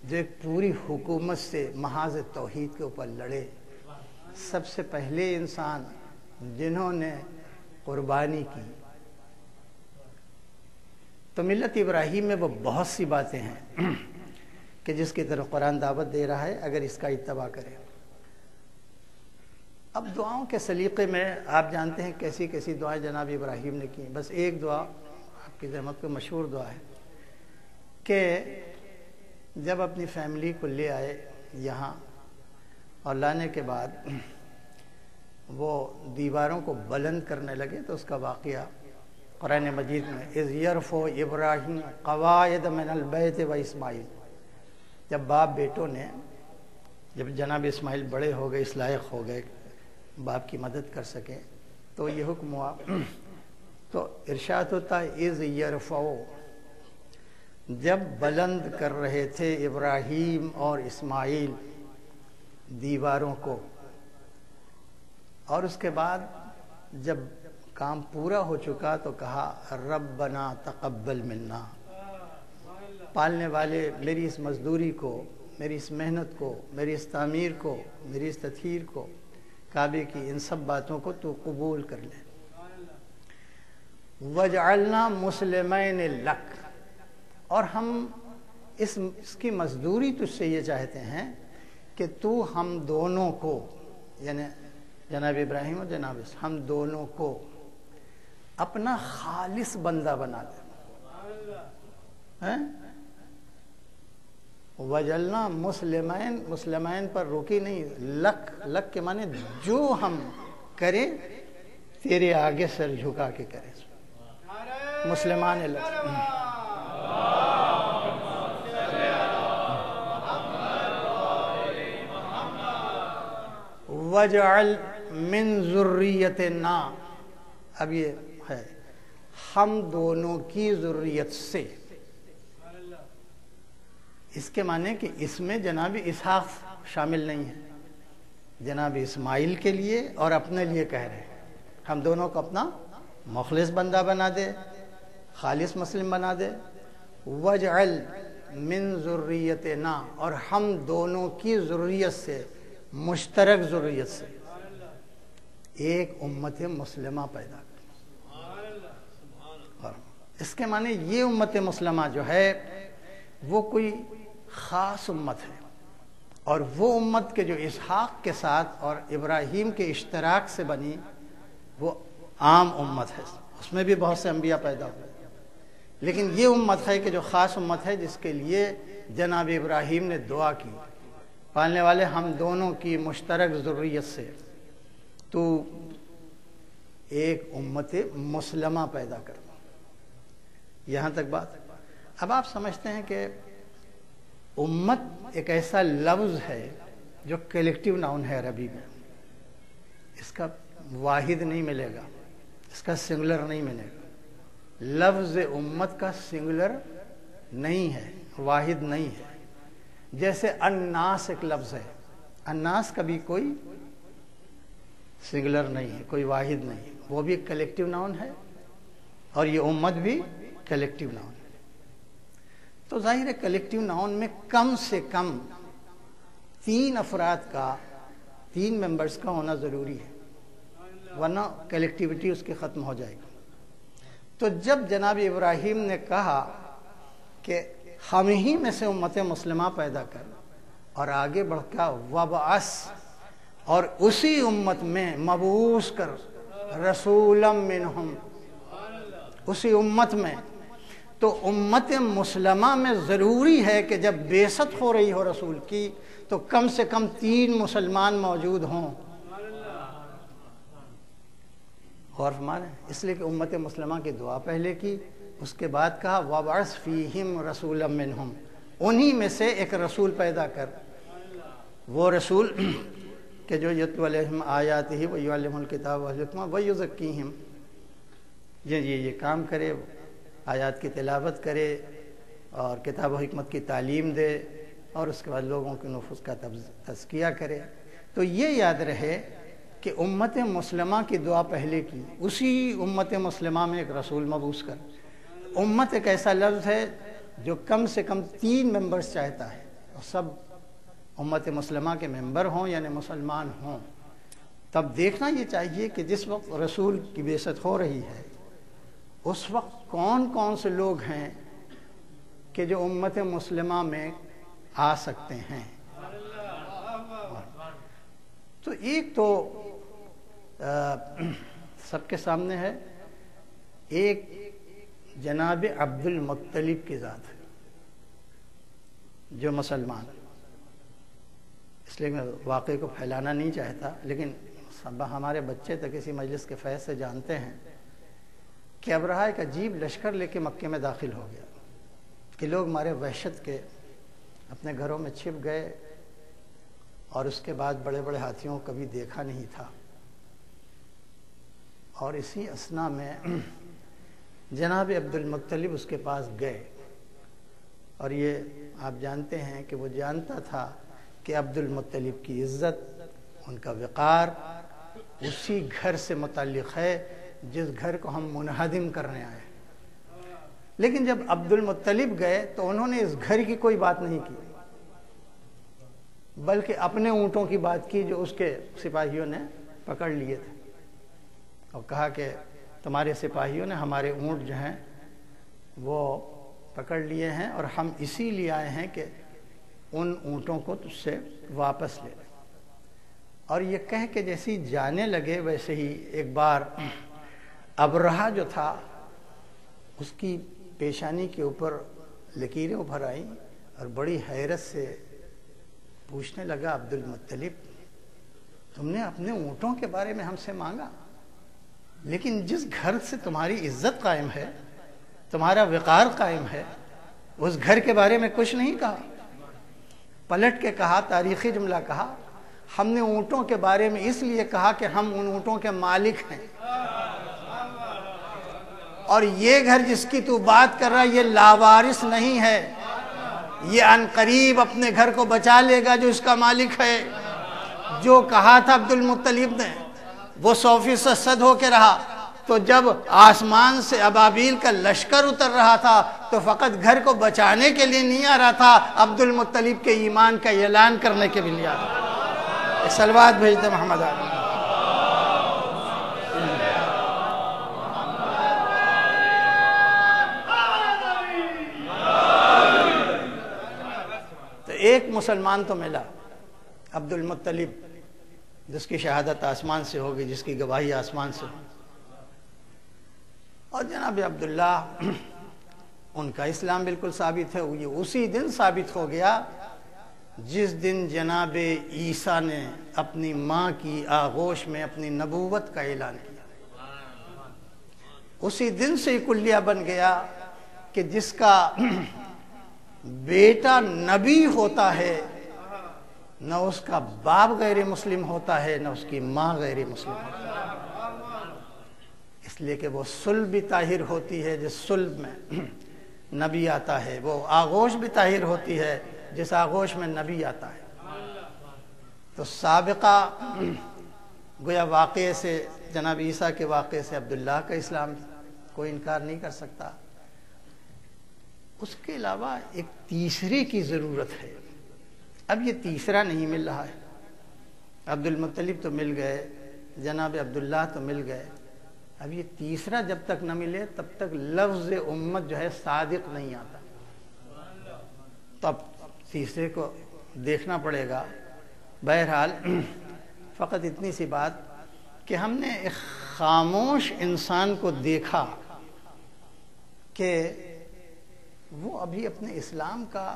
جو ایک پوری حکومت سے محاذ توحید کے اوپر لڑے، سب سے پہلے انسان جنہوں نے قربانی کی۔ تو ملت ابراہیم میں وہ بہت سی باتیں ہیں کہ جس کی طرف قرآن دعوت دے رہا ہے اگر اس کا اتباع کرے۔ اب دعاؤں کے سلیقے میں آپ جانتے ہیں کیسی کیسی دعائیں جناب ابراہیم نے کی۔ بس ایک دعا آپ کی زحمت کو مشہور دعا ہے کہ جب اپنی فیملی کو لے آئے یہاں، اور لانے کے بعد وہ دیواروں کو بلند کرنے لگے، تو اس کا واقعہ قرآن مجید میں اذ یرفع ابراہیم قواعد من البیت و اسماعیل، جب باپ بیٹوں نے، جب جناب اسماعیل بڑے ہو گئے، اس لائق ہو گئے باپ کی مدد کر سکیں، تو یہ حکم ہوا، تو ارشاد ہوتا ہے اذ یرفع، جب بلند کر رہے تھے ابراہیم اور اسماعیل دیواروں کو، اور اس کے بعد جب کام پورا ہو چکا تو کہا ربنا تقبل منا، پالنے والے میری اس مزدوری کو، میری اس محنت کو، میری اس تعمیر کو، میری اس تطہیر کو، کعبے کی ان سب باتوں کو تو قبول کر لے۔ وَجْعَلْنَا مُسْلِمَيْنِ لَكَ، اور ہم اس کی مزدوری تجھ سے یہ چاہتے ہیں کہ تو ہم دونوں کو، یعنی جناب ابراہیم اور جناب ہم دونوں کو اپنا خالص بندہ بنا دے۔ وجلنا مسلمین، مسلمین پر روکی نہیں، لک، لک کے معنی جو ہم کریں تیرے آگے سر جھکا کے کریں، مسلمان لک۔ وجعل من ذریتنا، اب یہ ہے ہم دونوں کی ذریت سے، اس کے معنی کہ اس میں جناب اسحاق شامل نہیں ہے، جناب اسماعیل کے لیے اور اپنے لیے کہہ رہے ہیں ہم دونوں کو اپنا مخلص بندہ بنا دے، خالص مسلم بنا دے۔ وَاجْعَلْ مِن ذُرِّيَّتِنَا، اور ہم دونوں کی ذریت سے، مشترک ذریت سے ایک امت مسلمہ پیدا کر۔ اور اس کے معنی یہ امت مسلمہ جو ہے وہ کوئی خاص امت ہے، اور وہ امت کے جو اسحاق کے ساتھ اور ابراہیم کے اشتراک سے بنی وہ عام امت ہے، اس میں بھی بہت سے انبیاء پیدا ہوئے، لیکن یہ امت ہے کہ جو خاص امت ہے جس کے لیے جناب ابراہیم نے دعا کی، پالنے والے ہم دونوں کی مشترک ذریت سے تو ایک امت مسلمہ پیدا کر۔ یہاں تک بات۔ اب آپ سمجھتے ہیں کہ امت ایک ایسا لفظ ہے جو کلیکٹیو ناؤن ہے عربی میں، اس کا واحد نہیں ملے گا، اس کا سنگولر نہیں ملے گا۔ لفظ امت کا سنگولر نہیں ہے، واحد نہیں ہے۔ جیسے الناس ایک لفظ ہے، الناس کا بھی کوئی سنگولر نہیں ہے، کوئی واحد نہیں ہے، وہ بھی کلیکٹیو ناؤن ہے، اور یہ امت بھی کلیکٹیو ناؤن ہے۔ تو ظاہر ہے کلیکٹیو ناؤن میں کم سے کم 3 افراد کا، 3 ممبرز کا ہونا ضروری ہے، ورنہ کلیکٹیوٹی اس کی ختم ہو جائے گی۔ تو جب جناب ابراہیم نے کہا کہ ہم ہی میں سے امت مسلمہ پیدا کر، اور آگے بڑھ کر وبعث، اور اسی امت میں مبعوث کر رسولا منہم، اسی امت میں، تو امت مسلمہ میں ضروری ہے کہ جب بعثت ہو رہی ہو رسول کی تو کم سے کم 3 مسلمان موجود ہوں۔ غور فرما رہے ہیں؟ اس لیے کہ امت مسلمہ کی دعا پہلے کی، اس کے بعد کہا وَبَعْثْ فِيهِمْ رَسُولًا مِّنْهُمْ، انہی میں سے ایک رسول پیدا کر، وہ رسول کہ جو یتلو علیہم آیاتہ ویعلمھم الکتاب والحکمہ ویزکیہم، یہ کام کرے، آیات کی تلاوت کرے اور کتاب و حکمت کی تعلیم دے، اور اس کے بعد لوگوں کے نفوس کا تزکیہ کرے۔ تو یہ یاد رہے کہ امت مسلمہ کی دعا پہلے کی، اسی امت مسلمہ میں ایک رسول مبعوث کر۔ امت ایک ایسا لفظ ہے جو کم سے کم 3 ممبرز چاہتا ہے، اور سب امت مسلمہ کے ممبر ہوں یعنی مسلمان ہوں۔ تب دیکھنا یہ چاہیے کہ جس وقت رسول کی بعثت ہو رہی ہے اس وقت کون کون سے لوگ ہیں کہ جو امت مسلمہ میں آ سکتے ہیں۔ تو ایک تو سب کے سامنے ہے، ایک جناب عبد المطلب کی ذات ہے جو مسلمان، اس لیے میں واقعے کو پھیلانا نہیں چاہتا، لیکن ہمارے بچے تک اسی مجلس کے فیض سے جانتے ہیں کہ ابرہہ ایک عجیب لشکر لے کے مکے میں داخل ہو گیا کہ لوگ مارے وحشت کے اپنے گھروں میں چھپ گئے، اور اس کے بعد بڑے بڑے ہاتھیوں کو کبھی دیکھا نہیں تھا۔ اور اسی اثنا میں جناب عبد المطلب اس کے پاس گئے، اور یہ آپ جانتے ہیں کہ وہ جانتا تھا کہ عبد المطلب کی عزت، ان کا وقار اسی گھر سے متعلق ہے جس گھر کو ہم منہدم کرنے آئے۔ لیکن جب عبد المطلب گئے تو انہوں نے اس گھر کی کوئی بات نہیں کی، بلکہ اپنے اونٹوں کی بات کی جو اس کے سپاہیوں نے پکڑ لیے تھے، اور کہا کہ تمہارے سپاہیوں نے ہمارے اونٹ جو ہیں وہ پکڑ لیے ہیں، اور ہم اسی لیے آئے ہیں کہ ان اونٹوں کو تجھ سے واپس لے لیں۔ اور یہ کہہ کے جیسی جانے لگے، ویسے ہی ایک بار ابرہہ جو تھا اس کی پیشانی کے اوپر لکیریں ابھر آئیں، اور بڑی حیرت سے پوچھنے لگا عبد المطلب، تم نے اپنے اونٹوں کے بارے میں ہم سے مانگا، لیکن جس گھر سے تمہاری عزت قائم ہے، تمہارا وقار قائم ہے، اس گھر کے بارے میں کچھ نہیں کہا۔ پلٹ کے کہا، تاریخی جملہ کہا، ہم نے اونٹوں کے بارے میں اس لیے کہا کہ ہم ان اونٹوں کے مالک ہیں، اور یہ گھر جس کی تو بات کر رہا ہے یہ لاوارث نہیں ہے، یہ ان قریب اپنے گھر کو بچا لے گا جو اس کا مالک ہے۔ جو کہا تھا عبد المطلب نے، وہ 100% صد ہو کے رہا، تو جب آسمان سے ابابیل کا لشکر اتر رہا تھا تو فقط گھر کو بچانے کے لیے نہیں آ رہا تھا، عبد المطلب کے ایمان کا اعلان کرنے کے لیے آ رہا تھا۔ ایک صلوات بھیجتے محمد علیہ۔ تو ایک مسلمان تو ملا، عبد المطلب، جس کی شہادت آسمان سے ہوگی، جس کی گواہی آسمان سے ہوگی، اور جناب عبداللہ ان کا اسلام بالکل ثابت ہے، یہ اسی دن ثابت ہو گیا جس دن جناب عیسیٰ نے اپنی ماں کی آغوش میں اپنی نبوت کا اعلان کیا، اسی دن سے یہ کلیہ بن گیا کہ جس کا بیٹا نبی ہوتا ہے نہ اس کا باپ غیر مسلم ہوتا ہے نہ اس کی ماں غیر مسلم ہوتی ہے، اس لیے کہ وہ صلب بھی طاہر ہوتی ہے جس صلب میں نبی آتا ہے، وہ آغوش بھی طاہر ہوتی ہے جس آغوش میں نبی آتا ہے۔ تو سابقہ گویا واقعے سے، جناب عیسیٰ کے واقعے سے عبداللہ کا اسلام کوئی انکار نہیں کر سکتا۔ اس کے علاوہ ایک تیسرے کی ضرورت ہے، اب یہ تیسرا نہیں مل رہا ہے۔ عبد المطلب تو مل گئے، جناب عبداللہ تو مل گئے، اب یہ تیسرا جب تک نہ ملے تب تک لفظ امت جو ہے صادق نہیں آتا، تب تیسرے کو دیکھنا پڑے گا۔ بہرحال فقط اتنی سی بات کہ ہم نے ایک خاموش انسان کو دیکھا کہ وہ ابھی اپنے اسلام کا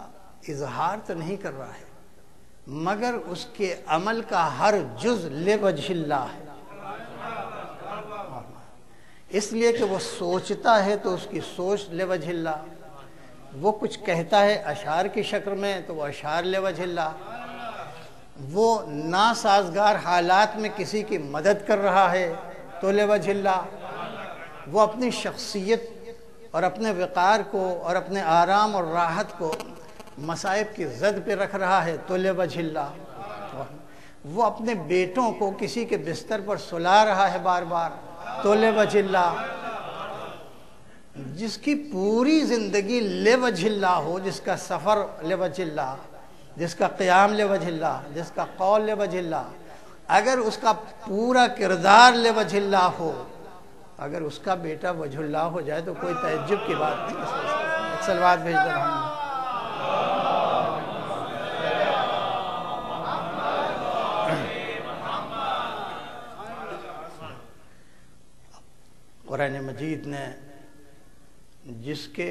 اظہار تو نہیں کر رہا ہے، مگر اس کے عمل کا ہر جز لوجہ اللہ ہے، اس لیے کہ وہ سوچتا ہے تو اس کی سوچ لوجہ اللہ، وہ کچھ کہتا ہے اشعار کی شکل میں تو وہ اشعار لوجہ اللہ، وہ ناسازگار حالات میں کسی کی مدد کر رہا ہے تو لوجہ اللہ، وہ اپنی شخصیت اور اپنے وقار کو اور اپنے آرام اور راحت کو مصائب کی زد پہ رکھ رہا ہے تو لوجہ اللہ، وہ اپنے بیٹوں کو کسی کے بستر پر سلا رہا ہے بار بار تو لوجہ اللہ، جس کی پوری زندگی لوجہ اللہ ہو، جس کا سفر لوجہ اللہ، جس کا قیام لوجہ اللہ، جس کا قول لوجہ اللہ، اگر اس کا پورا کردار لوجہ اللہ ہو، اگر اس کا بیٹا وجہ اللہ ہو جائے تو کوئی تعجب کی بات نہیں۔ ایک صلوات بھیج دو محمد۔ قرآن مجید نے جس کے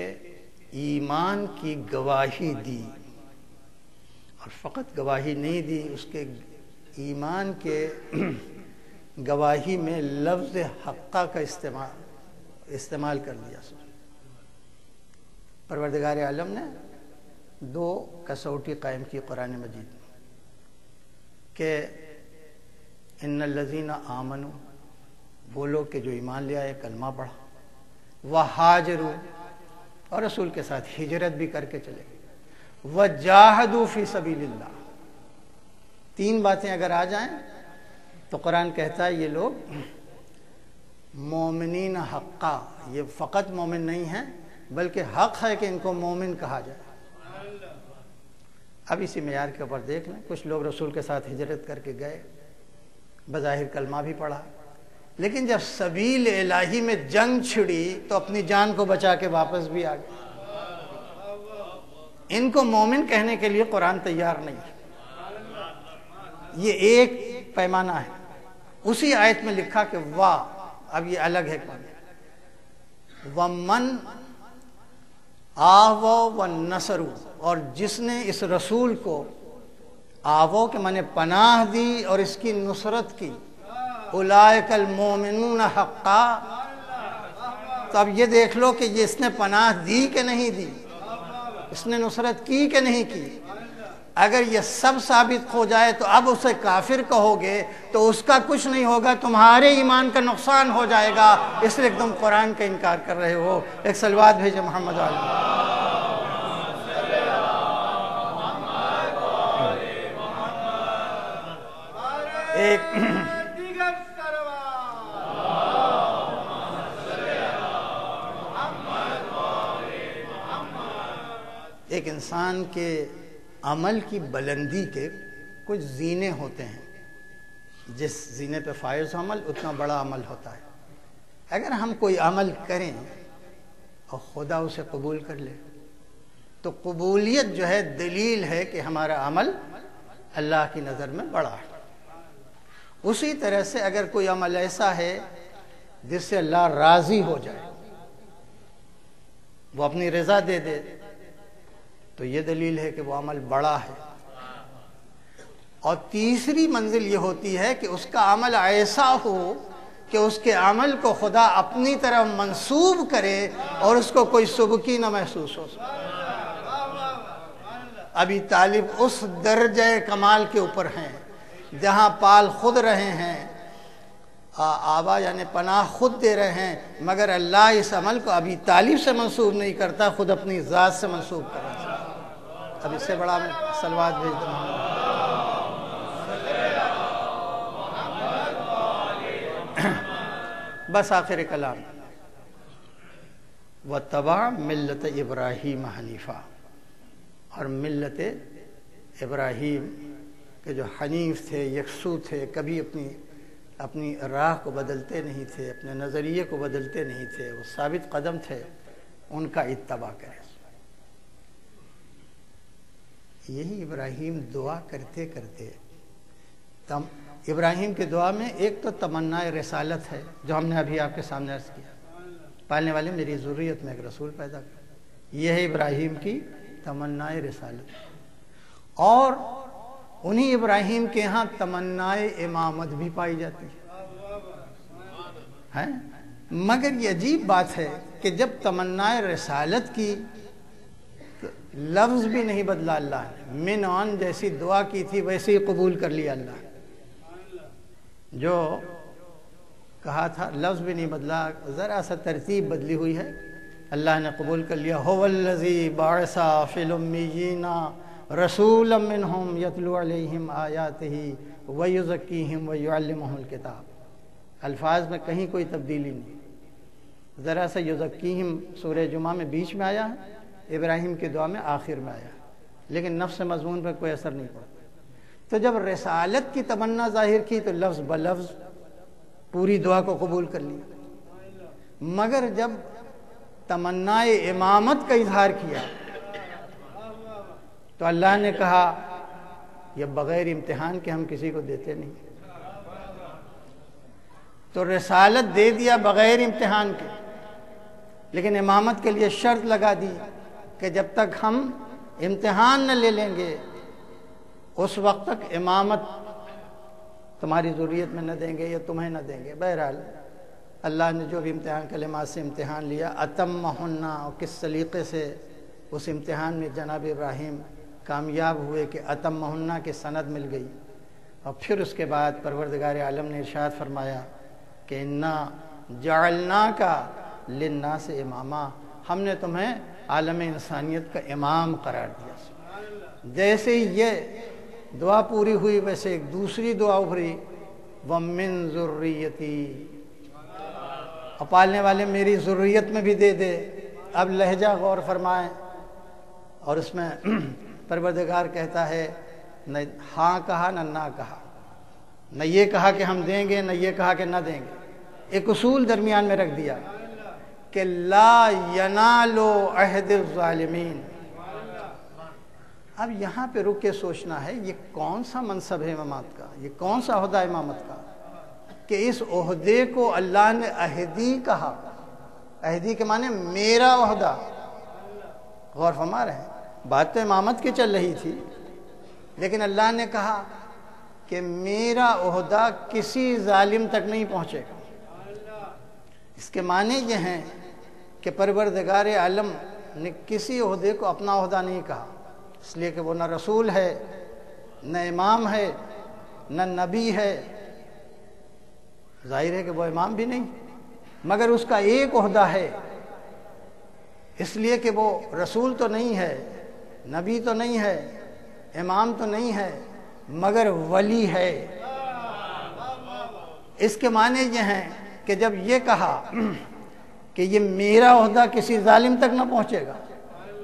ایمان کی گواہی دی، اور فقط گواہی نہیں دی، اس کے ایمان کے گواہی میں لفظ حقہ کا استعمال کر دیا۔ پروردگار عالم نے دو کسوٹی قائم کی قرآن مجید میں کہ ان الذین آمنوا، وہ لوگ کہ جو ایمان لے آئے، کلمہ پڑھا، وہاجروا، اور رسول کے ساتھ ہجرت بھی کر کے چلے گئے، وجاہدوا فی سبیل اللہ، تین باتیں اگر آ جائیں تو قرآن کہتا ہے یہ لوگ مومنین حقا، یہ فقط مومن نہیں ہیں بلکہ حق ہے کہ ان کو مومن کہا جائے۔ اب اسی معیار کے اوپر دیکھ لیں، کچھ لوگ رسول کے ساتھ ہجرت کر کے گئے، بظاہر کلمہ بھی پڑھا، لیکن جب سبیل الہی میں جنگ چھڑی تو اپنی جان کو بچا کے واپس بھی آ گئے۔ ان کو مومن کہنے کے لیے قرآن تیار نہیں ہے، یہ ایک پیمانہ ہے۔ اسی آیت میں لکھا کہ اب یہ الگ ہے کون، وَمَنْ آوَوْا وَالنَّصَرُوا، اور جس نے اس رسول کو آوَو کے معنی پناہ دی اور اس کی نصرت کی، اولئک المومنون حقا، تو اب یہ دیکھ لو کہ یہ اس نے پناہ دی کہ نہیں دی، اس نے نصرت کی کہ نہیں کی۔ اگر یہ سب ثابت ہو جائے تو اب اسے کافر کہو گے تو اس کا کچھ نہیں ہوگا، تمہارے ایمان کا نقصان ہو جائے گا، اس لیے تم قرآن کا انکار کر رہے ہو۔ ایک صلوات بھیجے محمد علیہ۔ ایک انسان کے عمل کی بلندی کے کچھ زینے ہوتے ہیں. جس زینے پہ فائز عمل اتنا بڑا عمل ہوتا ہے. اگر ہم کوئی عمل کریں اور خدا اسے قبول کر لے تو قبولیت جو ہے دلیل ہے کہ ہمارا عمل اللہ کی نظر میں بڑا ہے. اسی طرح سے اگر کوئی عمل ایسا ہے جس سے اللہ راضی ہو جائے, وہ اپنی رضا دے دے, تو یہ دلیل ہے کہ وہ عمل بڑا ہے. اور تیسری منزل یہ ہوتی ہے کہ اس کا عمل ایسا ہو کہ اس کے عمل کو خدا اپنی طرف منسوب کرے اور اس کو کوئی سبکی نہ محسوس ہو. ابی طالب اس درجہ کمال کے اوپر ہیں جہاں پال خود رہے ہیں, آبا یعنی پناہ خود دے رہے ہیں, مگر اللہ اس عمل کو ابی طالب سے منسوب نہیں کرتا, خود اپنی ذات سے منسوب کرتا ہے. اب اس سے بڑا میں صلوات بھیج دوں. بس آخر کلام, وَاتَّبَعَ مِلَّةَ ابراہیم حنیفہ, اور ملت ابراہیم کہ جو حنیف تھے, یکسو تھے, کبھی اپنی راہ کو بدلتے نہیں تھے, اپنے نظریے کو بدلتے نہیں تھے, وہ ثابت قدم تھے, ان کا اتباع کریں. یہی ابراہیم دعا کرتے کرتے, ابراہیم کی دعا میں ایک تو تمنا رسالت ہے جو ہم نے ابھی آپ کے سامنے عرض کیا, پالنے والے میری ذریت میں ایک رسول پیدا کر. یہ ہے ابراہیم کی تمنا رسالت. اور انہی ابراہیم کے ہاں تمنا امامت بھی پائی جاتی ہے. مگر یہ عجیب بات ہے کہ جب تمنا رسالت کی لفظ بھی نہیں بدلا اللہ نے, من آن جیسی دعا کی تھی ویسے ہی قبول کر لیا اللہ نے. جو کہا تھا لفظ بھی نہیں بدلا, ذرا سا ترتیب بدلی ہوئی ہے, اللہ نے قبول کر لیا. هو الذی بعث فی الامیین رسولا منہم یتلو علیہم آیاتہ ویزکیہم ویعلمہم الکتاب. الفاظ میں کہیں کوئی تبدیلی نہیں, ذرا سا یزکیہم سورہ جمعہ میں بیچ میں آیا ہے, ابراہیم کی دعا میں آخر میں آیا ہے, لیکن نفس مضمون پر کوئی اثر نہیں پڑتا. تو جب رسالت کی تمنا ظاہر کی تو لفظ بلفظ پوری دعا کو قبول کر لیا. مگر جب تمنا امامت کا اظہار کیا تو اللہ نے کہا یہ بغیر امتحان کے ہم کسی کو دیتے نہیں. تو رسالت دے دیا بغیر امتحان کے, لیکن امامت کے لیے شرط لگا دی کہ جب تک ہم امتحان نہ لے لیں گے اس وقت تک امامت تمہاری ذریت میں نہ دیں گے یا تمہیں نہ دیں گے. بہرحال اللہ نے جو بھی امتحان کلمات سے امتحان لیا, اتمہن, اور کس سلیقے سے اس امتحان میں جناب ابراہیم کامیاب ہوئے کہ اتمہن کی سند مل گئی. اور پھر اس کے بعد پروردگار عالم نے ارشاد فرمایا کہ انا جعلناک للناس اماما, ہم نے تمہیں عالم انسانیت کا امام قرار دیا. جیسے ہی یہ دعا پوری ہوئی ویسے ایک دوسری دعا ابھری, وَمِن ذُرِّيَّتِي, اور پالنے والے میری ذریت میں بھی دے دے. اب لہجہ غور فرمائیں, اور اس میں پروردگار کہتا ہے نہ ہاں کہا نہ کہا, نہ یہ کہا کہ ہم دیں گے نہ یہ کہا کہ نہ دیں گے. ایک اصول درمیان میں رکھ دیا کہ لا ینالو عہد الظالمین. اب یہاں پہ رک کے سوچنا ہے یہ کون سا منصب ہے امامت کا, یہ کون سا عہدہ امامت کا کہ اس عہدے کو اللہ نے عہدی کہا. عہدی کے معنی میرا عہدہ. غور فرما رہے ہیں, بات تو امامت کی چل رہی تھی, لیکن اللہ نے کہا کہ میرا عہدہ کسی ظالم تک نہیں پہنچے گا. اس کے معنی یہ ہیں کہ پروردگار عالم نے کسی عہدے کو اپنا عہدہ نہیں کہا, اس لیے کہ وہ نہ رسول ہے, نہ امام ہے, نہ نبی ہے. ظاہر ہے کہ وہ امام بھی نہیں, مگر اس کا ایک عہدہ ہے, اس لیے کہ وہ رسول تو نہیں ہے, نبی تو نہیں ہے, امام تو نہیں ہے, مگر ولی ہے. اس کے معنی یہ ہیں کہ جب یہ کہا کہ یہ میرا عہدہ کسی ظالم تک نہ پہنچے گا,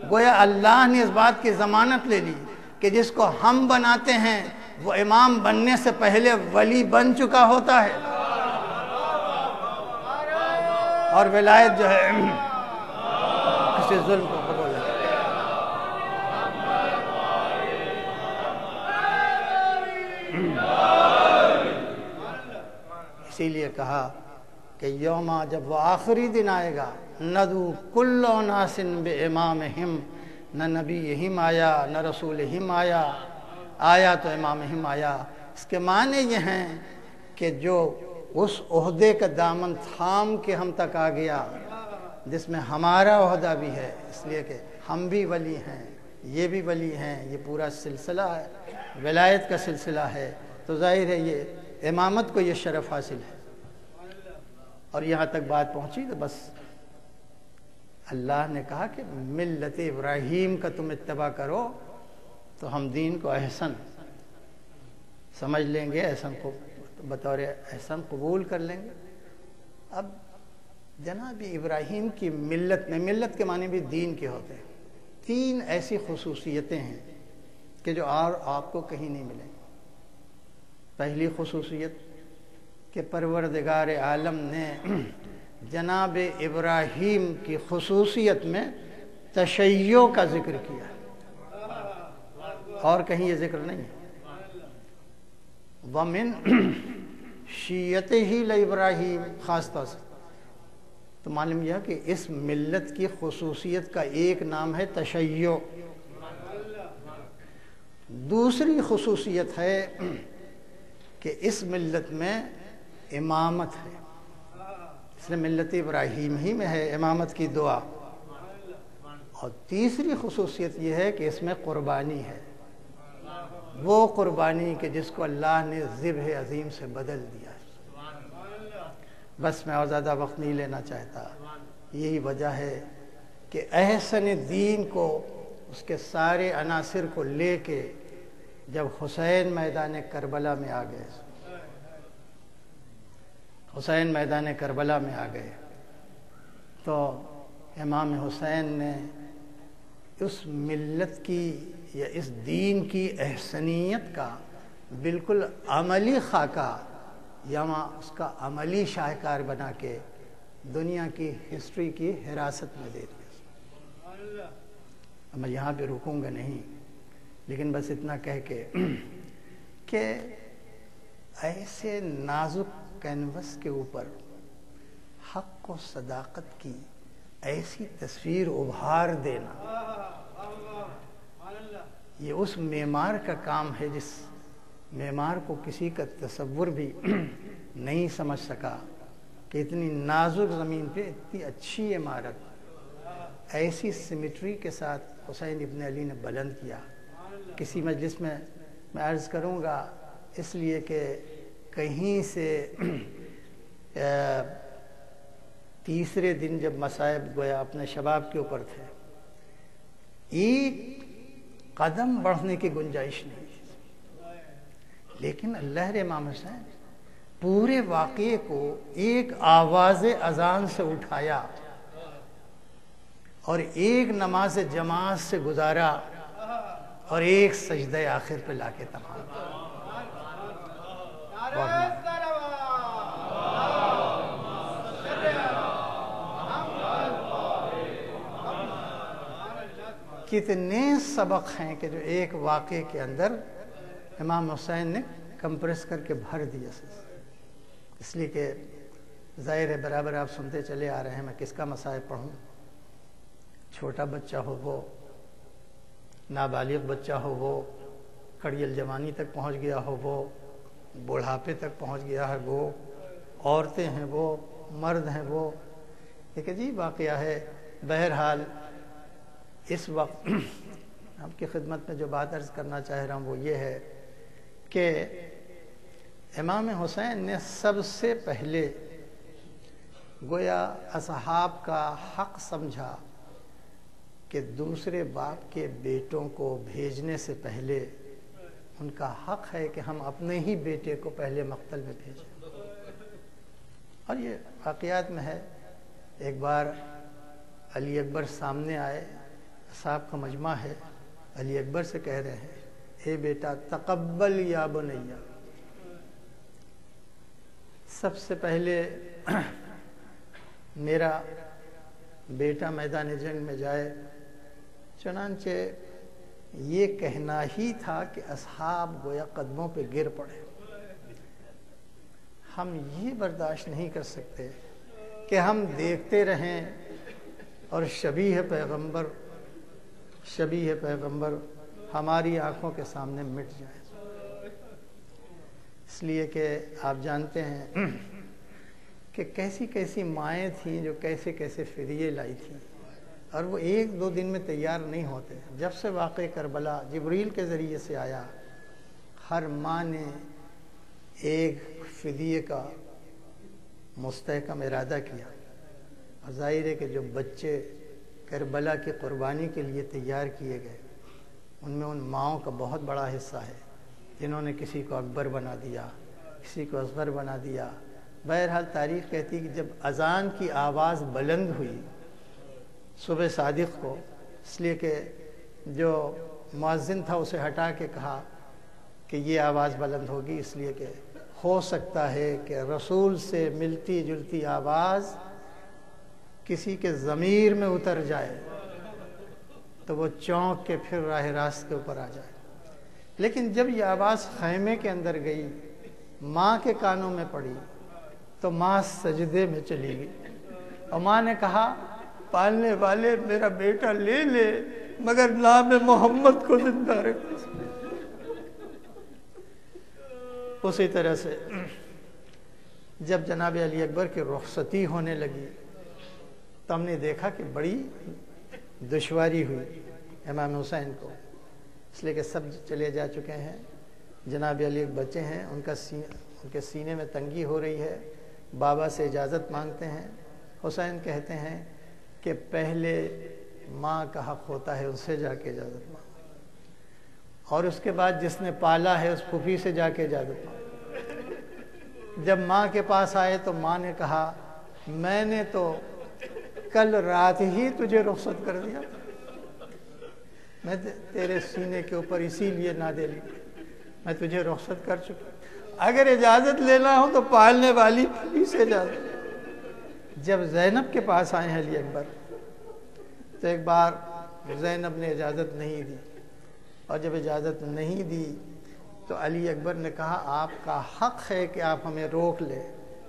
گویا اللہ نے اس بات کی ضمانت لے لی کہ جس کو ہم بناتے ہیں وہ امام بننے سے پہلے ولی بن چکا ہوتا ہے، اور ولایت جو ہے کسی ظلم کو قبول ہے۔ اسی لیے کہا کہ یوما، جب وہ آخری دن آئے گا، ندو کل اناس بامامہم، نہ نبیہم آیا نہ رسولہم آیا تو امامہم آیا۔ اس کے معنی یہ ہیں کہ جو اس عہدے کا دامن تھام کے ہم تک آ گیا جس میں ہمارا عہدہ بھی ہے، اس لیے کہ ہم بھی ولی ہیں، یہ بھی ولی ہیں، یہ پورا سلسلہ ہے، ولایت کا سلسلہ ہے، تو ظاہر ہے یہ امامت کو یہ شرف حاصل ہے۔ اور یہاں تک بات پہنچی تو بس اللہ نے کہا کہ ملت ابراہیم کا تم اتباع کرو تو ہم دین کو احسن سمجھ لیں گے، احسن کو بطور احسن قبول کر لیں گے۔ اب جناب ابراہیم کی ملت میں، ملت کے معنی بھی دین کے ہوتے ہیں، 3 ایسی خصوصیتیں ہیں کہ جو اور آپ کو کہیں نہیں ملیں۔ پہلی خصوصیت کہ پروردگار عالم نے جناب ابراہیم کی خصوصیت میں تشیع کا ذکر کیا ہے، اور کہیں یہ ذکر نہیں ہے۔ وَمِن شیعتہ لِابراہیم، خاص طور سے تو معلوم یہ کہ اس ملت کی خصوصیت کا ایک نام ہے تشیع۔ دوسری خصوصیت ہے کہ اس ملت میں امامت ہے، اس لیے ملت ابراہیم ہی میں ہے امامت کی دعا۔ اور تیسری خصوصیت یہ ہے کہ اس میں قربانی ہے، وہ قربانی کہ جس کو اللہ نے ذبح عظیم سے بدل دیا۔ بس میں اور زیادہ وقت نہیں لینا چاہتا، یہی وجہ ہے کہ احسن دین کو، اس کے سارے عناصر کو لے کے جب حسین میدان کربلا میں آ گئے، حسین میدان کربلا میں آ گئے تو امام حسین نے اس ملت کی یا اس دین کی احسنیت کا بالکل عملی خاکہ یا اس کا عملی شاہکار بنا کے دنیا کی ہسٹری کی حراست میں دے دیا۔ میں یہاں پہ رکوں گا نہیں، لیکن بس اتنا کہہ کے کہ ایسے نازک کینوس کے اوپر حق و صداقت کی ایسی تصویر ابھار دینا، یہ اس معمار کا کام ہے جس معمار کو کسی کا تصور بھی نہیں سمجھ سکا کہ اتنی نازک زمین پہ اتنی اچھی عمارت ایسی سیمیٹری کے ساتھ حسین ابن علی نے بلند کیا۔ کسی مجلس میں عرض کروں گا، اس لیے کہ کہیں سے تیسرے دن جب مصائب گویا اپنے شباب کے اوپر تھے، ایک قدم بڑھنے کی گنجائش نہیں، لیکن اللہ رے امام حسین پورے واقعے کو ایک آواز اذان سے اٹھایا اور ایک نماز جماعت سے گزارا اور ایک سجدہ آخر پہ لا کے تمام۔ کتنے سبق ہیں کہ جو ایک واقعے کے اندر امام حسین نے کمپریس کر کے بھر دیا، اس لیے کہ ظاہر ہے برابر آپ سنتے چلے آ رہے ہیں، میں کس کا مصائب پڑھوں؟ چھوٹا بچہ ہو وہ، نابالغ بچہ ہو وہ، کڑیل جوانی تک پہنچ گیا ہو وہ، بڑھاپے تک پہنچ گیا ہے وہ، عورتیں ہیں وہ، مرد ہیں وہ، ایک عجیب واقعہ ہے۔ بہرحال اس وقت آپ کی خدمت میں جو بات عرض کرنا چاہ رہا ہوں وہ یہ ہے کہ امام حسین نے سب سے پہلے گویا اصحاب کا حق سمجھا کہ دوسرے باپ کے بیٹوں کو بھیجنے سے پہلے ان کا حق ہے کہ ہم اپنے ہی بیٹے کو پہلے مقتل میں بھیجیں۔ اور یہ واقعات میں ہے، ایک بار علی اکبر سامنے آئے صاحب کا مجمع ہے، علی اکبر سے کہہ رہے ہیں اے بیٹا تقبل یا بنیا، سب سے پہلے میرا بیٹا میدان جنگ میں جائے۔ چنانچہ یہ کہنا ہی تھا کہ اصحاب گویا قدموں پہ گر پڑے۔ ہم یہ برداشت نہیں کر سکتے کہ ہم دیکھتے رہیں اور شبیہ پیغمبر ہماری آنکھوں کے سامنے مٹ جائے۔ اس لیے کہ آپ جانتے ہیں کہ کیسی کیسی مائیں تھیں جو کیسے کیسے فدیے لائی تھیں، اور وہ ایک دو دن میں تیار نہیں ہوتے۔ جب سے واقع کربلا جبریل کے ذریعے سے آیا، ہر ماں نے ایک فدیے کا مستحکم ارادہ کیا، اور ظاہر ہے کہ جو بچے کربلا کی قربانی کے لیے تیار کیے گئے، ان میں ان ماؤں کا بہت بڑا حصہ ہے جنہوں نے کسی کو اکبر بنا دیا، کسی کو اصغر بنا دیا۔ بہرحال تاریخ کہتی کہ جب اذان کی آواز بلند ہوئی صبح صادق کو، اس لیے کہ جو مؤذن تھا اسے ہٹا کے کہا کہ یہ آواز بلند ہوگی، اس لیے کہ ہو سکتا ہے کہ رسول سے ملتی جلتی آواز کسی کے ضمیر میں اتر جائے تو وہ چونک کے پھر راہ راست کے اوپر آ جائے۔ لیکن جب یہ آواز خیمے کے اندر گئی، ماں کے کانوں میں پڑی، تو ماں سجدے میں چلی گئی، اور ماں نے کہا پالنے والے میرا بیٹا لے لے مگر نام محمد کو زندہ رکھ۔ اسی طرح سے جب جناب علی اکبر کی رخصتی ہونے لگی تو ہم نے دیکھا کہ بڑی دشواری ہوئی امام حسین کو، اس لیے کہ سب چلے جا چکے ہیں، جناب علی ایک بچے ہیں، ان کے سینے میں تنگی ہو رہی ہے، بابا سے اجازت مانگتے ہیں۔ حسین کہتے ہیں کہ پہلے ماں کا حق ہوتا ہے، ان سے جا کے اجازت مانگو، اور اس کے بعد جس نے پالا ہے اس پھوپھی سے جا کے اجازت مانگو۔ جب ماں کے پاس آئے تو ماں نے کہا میں نے تو کل رات ہی تجھے رخصت کر دیا، میں تیرے سینے کے اوپر اسی لیے نادے لی، میں تجھے رخصت کر چکا، اگر اجازت لینا ہو تو پالنے والی پھوپھی سے اجازت۔ جب زینب کے پاس آئے ہیں علی اکبر تو ایک بار زینب نے اجازت نہیں دی، اور جب اجازت نہیں دی تو علی اکبر نے کہا آپ کا حق ہے کہ آپ ہمیں روک لیں،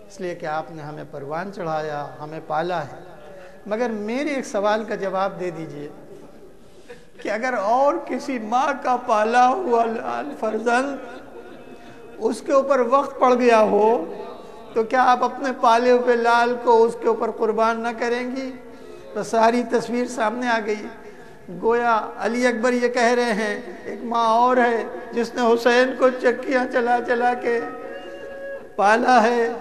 اس لیے کہ آپ نے ہمیں پروان چڑھایا، ہمیں پالا ہے، مگر میرے ایک سوال کا جواب دے دیجئے کہ اگر اور کسی ماں کا پالا ہوا فرزند اس کے اوپر وقت پڑ گیا ہو تو کیا آپ اپنے پالے ہوئے لال کو اس کے اوپر قربان نہ کریں گی؟ تو ساری تصویر سامنے آ گئی۔ گویا علی اکبر یہ کہہ رہے ہیں ایک ماں اور ہے جس نے حسین کو چکیاں چلا چلا کے پالا ہے،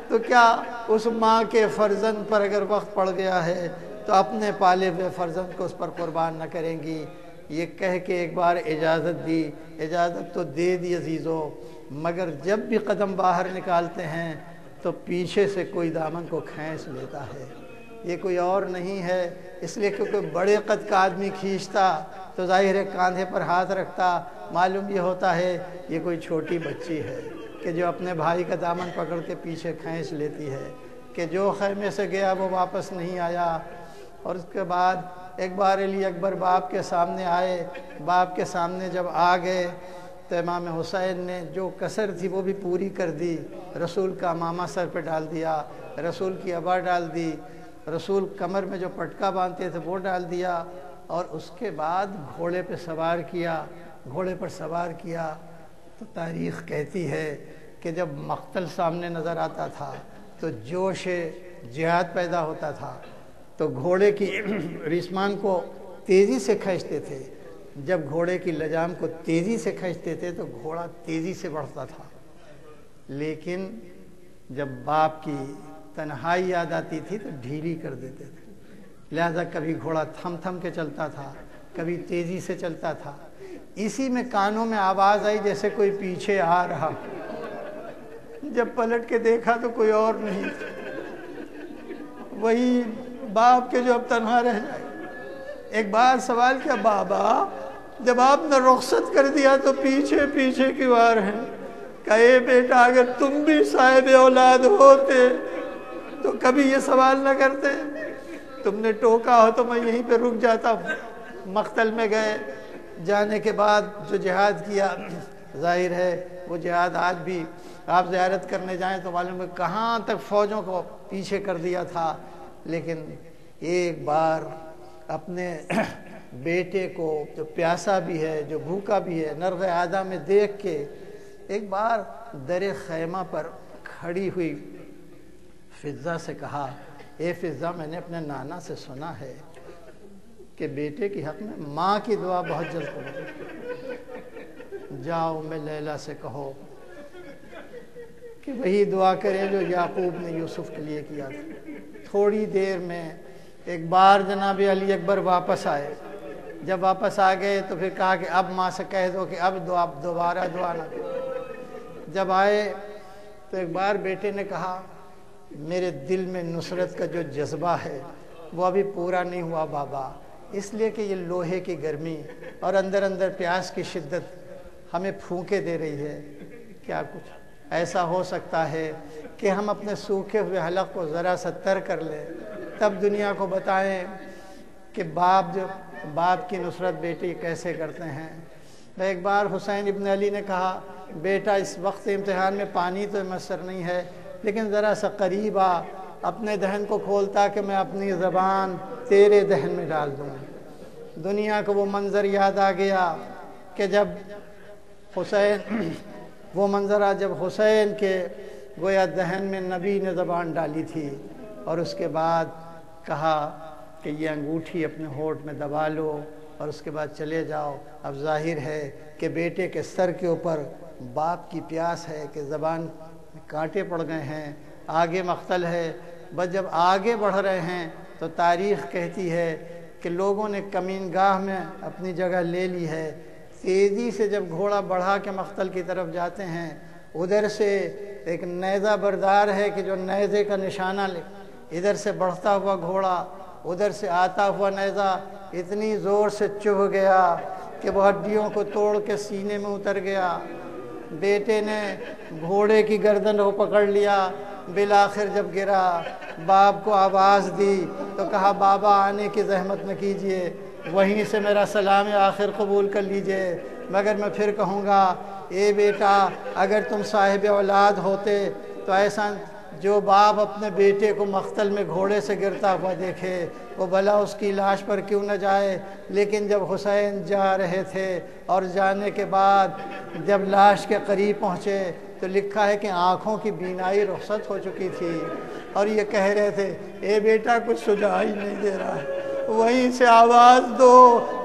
تو کیا اس ماں کے فرزند پر اگر وقت پڑ گیا ہے تو اپنے پالے ہوئے فرزند کو اس پر قربان نہ کریں گی؟ یہ کہہ کے ایک بار اجازت دی، اجازت تو دے دی عزیزو، مگر جب بھی قدم باہر نکالتے ہیں تو پیچھے سے کوئی دامن کو کھینچ لیتا ہے۔ یہ کوئی اور نہیں ہے، اس لیے کہ کوئی بڑے قد کا آدمی کھینچتا تو ظاہر ہے کاندھے پر ہاتھ رکھتا، معلوم یہ ہوتا ہے یہ کوئی چھوٹی بچی ہے کہ جو اپنے بھائی کا دامن پکڑ کے پیچھے کھینچ لیتی ہے، کہ جو خیمے سے گیا وہ واپس نہیں آیا۔ اور اس کے بعد ایک بار علی اکبر باپ کے سامنے آئے، باپ کے سامنے جب آ گئے تو امام حسین نے جو کسر تھی وہ بھی پوری کر دی، رسول کا امامہ سر پہ ڈال دیا، رسول کی عبا ڈال دی، رسول کمر میں جو پٹکا باندھتے تھے وہ ڈال دیا، اور اس کے بعد گھوڑے پہ سوار کیا، گھوڑے پر سوار کیا۔ تو تاریخ کہتی ہے کہ جب مقتل سامنے نظر آتا تھا تو جوش جہاد پیدا ہوتا تھا، تو گھوڑے کی ریسمان کو تیزی سے کھینچتے تھے، جب گھوڑے کی لجام کو تیزی سے کھینچتے تھے تو گھوڑا تیزی سے بڑھتا تھا، لیکن جب باپ کی تنہائی یاد آتی تھی تو ڈھیلی کر دیتے تھے، لہذا کبھی گھوڑا تھم تھم کے چلتا تھا، کبھی تیزی سے چلتا تھا۔ اسی میں کانوں میں آواز آئی جیسے کوئی پیچھے آ رہا، جب پلٹ کے دیکھا تو کوئی اور نہیں تھا، وہی باپ کے جو اب تنہا رہ جائے۔ ایک بار سوال کیا بابا جب آپ نے رخصت کر دیا تو پیچھے پیچھے کیوں آ رہے ہیں؟ کہا اے بیٹا اگر تم بھی صاحب اولاد ہوتے تو کبھی یہ سوال نہ کرتے، تم نے ٹوکا ہو تو میں یہیں پہ رک جاتا ہوں۔ مقتل میں گئے، جانے کے بعد جو جہاد کیا، ظاہر ہے وہ جہاد آج بھی آپ زیارت کرنے جائیں تو معلوم ہے کہاں تک فوجوں کو پیچھے کر دیا تھا، لیکن ایک بار اپنے بیٹے کو جو پیاسا بھی ہے، جو بھوکا بھی ہے، نرغ عادہ میں دیکھ کے ایک بار در خیمہ پر کھڑی ہوئی فضہ سے کہا، اے فضہ میں نے اپنے نانا سے سنا ہے کہ بیٹے کی حق میں ماں کی دعا بہت جلد قبول، جاؤ میں لیلا سے کہو کہ وہی دعا کریں جو یعقوب نے یوسف کے لیے کیا تھا۔ تھوڑی دیر میں ایک بار جناب علی اکبر واپس آئے، جب واپس آ گئے تو پھر کہا کہ اب ماں سے کہہ دو کہ اب دوبارہ دعا نہ کرو۔ جب آئے تو ایک بار بیٹے نے کہا میرے دل میں نصرت کا جو جذبہ ہے وہ ابھی پورا نہیں ہوا بابا، اس لیے کہ یہ لوہے کی گرمی اور اندر اندر پیاس کی شدت ہمیں پھونکے دے رہی ہے۔ کیا کچھ ایسا ہو سکتا ہے کہ ہم اپنے سوکھے ہوئے حلق کو ذرا سا تر کر لیں، تب دنیا کو بتائیں کہ باپ کی نصرت بیٹے کیسے کرتے ہیں۔ ایک بار حسین ابن علی نے کہا بیٹا اس وقت امتحان میں پانی تو میسر نہیں ہے، لیکن ذرا سا قریب آ، اپنے دہن کو کھولتا کہ میں اپنی زبان تیرے دہن میں ڈال دوں۔ دنیا کو وہ منظر یاد آ گیا کہ جب حسین کے گویا دہن میں نبی نے زبان ڈالی تھی، اور اس کے بعد کہا کہ یہ انگوٹھی اپنے ہونٹ میں دبا لو اور اس کے بعد چلے جاؤ۔ اب ظاہر ہے کہ بیٹے کے سر کے اوپر باپ کی پیاس ہے کہ زبان میں کانٹے پڑ گئے ہیں، آگے مقتل ہے۔ بس جب آگے بڑھ رہے ہیں تو تاریخ کہتی ہے کہ لوگوں نے کمین گاہ میں اپنی جگہ لے لی ہے۔ تیزی سے جب گھوڑا بڑھا کے مقتل کی طرف جاتے ہیں، ادھر سے ایک نیزہ بردار ہے کہ جو نیزے کا نشانہ لے، ادھر سے بڑھتا ہوا گھوڑا، ادھر سے آتا ہوا نیزہ اتنی زور سے چبھ گیا کہ وہ ہڈیوں کو توڑ کے سینے میں اتر گیا۔ بیٹے نے گھوڑے کی گردن کو پکڑ لیا، بالآخر جب گرا باپ کو آواز دی تو کہا بابا آنے کی زحمت نہ کیجیے، وہیں سے میرا سلام آخر قبول کر لیجئے، مگر میں پھر کہوں گا اے بیٹا اگر تم صاحب اولاد ہوتے تو ایسا جو باپ اپنے بیٹے کو مقتل میں گھوڑے سے گرتا ہوا دیکھے وہ بھلا اس کی لاش پر کیوں نہ جائے۔ لیکن جب حسین جا رہے تھے اور جانے کے بعد جب لاش کے قریب پہنچے تو لکھا ہے کہ آنکھوں کی بینائی رخصت ہو چکی تھی، اور یہ کہہ رہے تھے اے بیٹا کچھ سجائی نہیں دے رہا ہے، وہیں سے آواز دو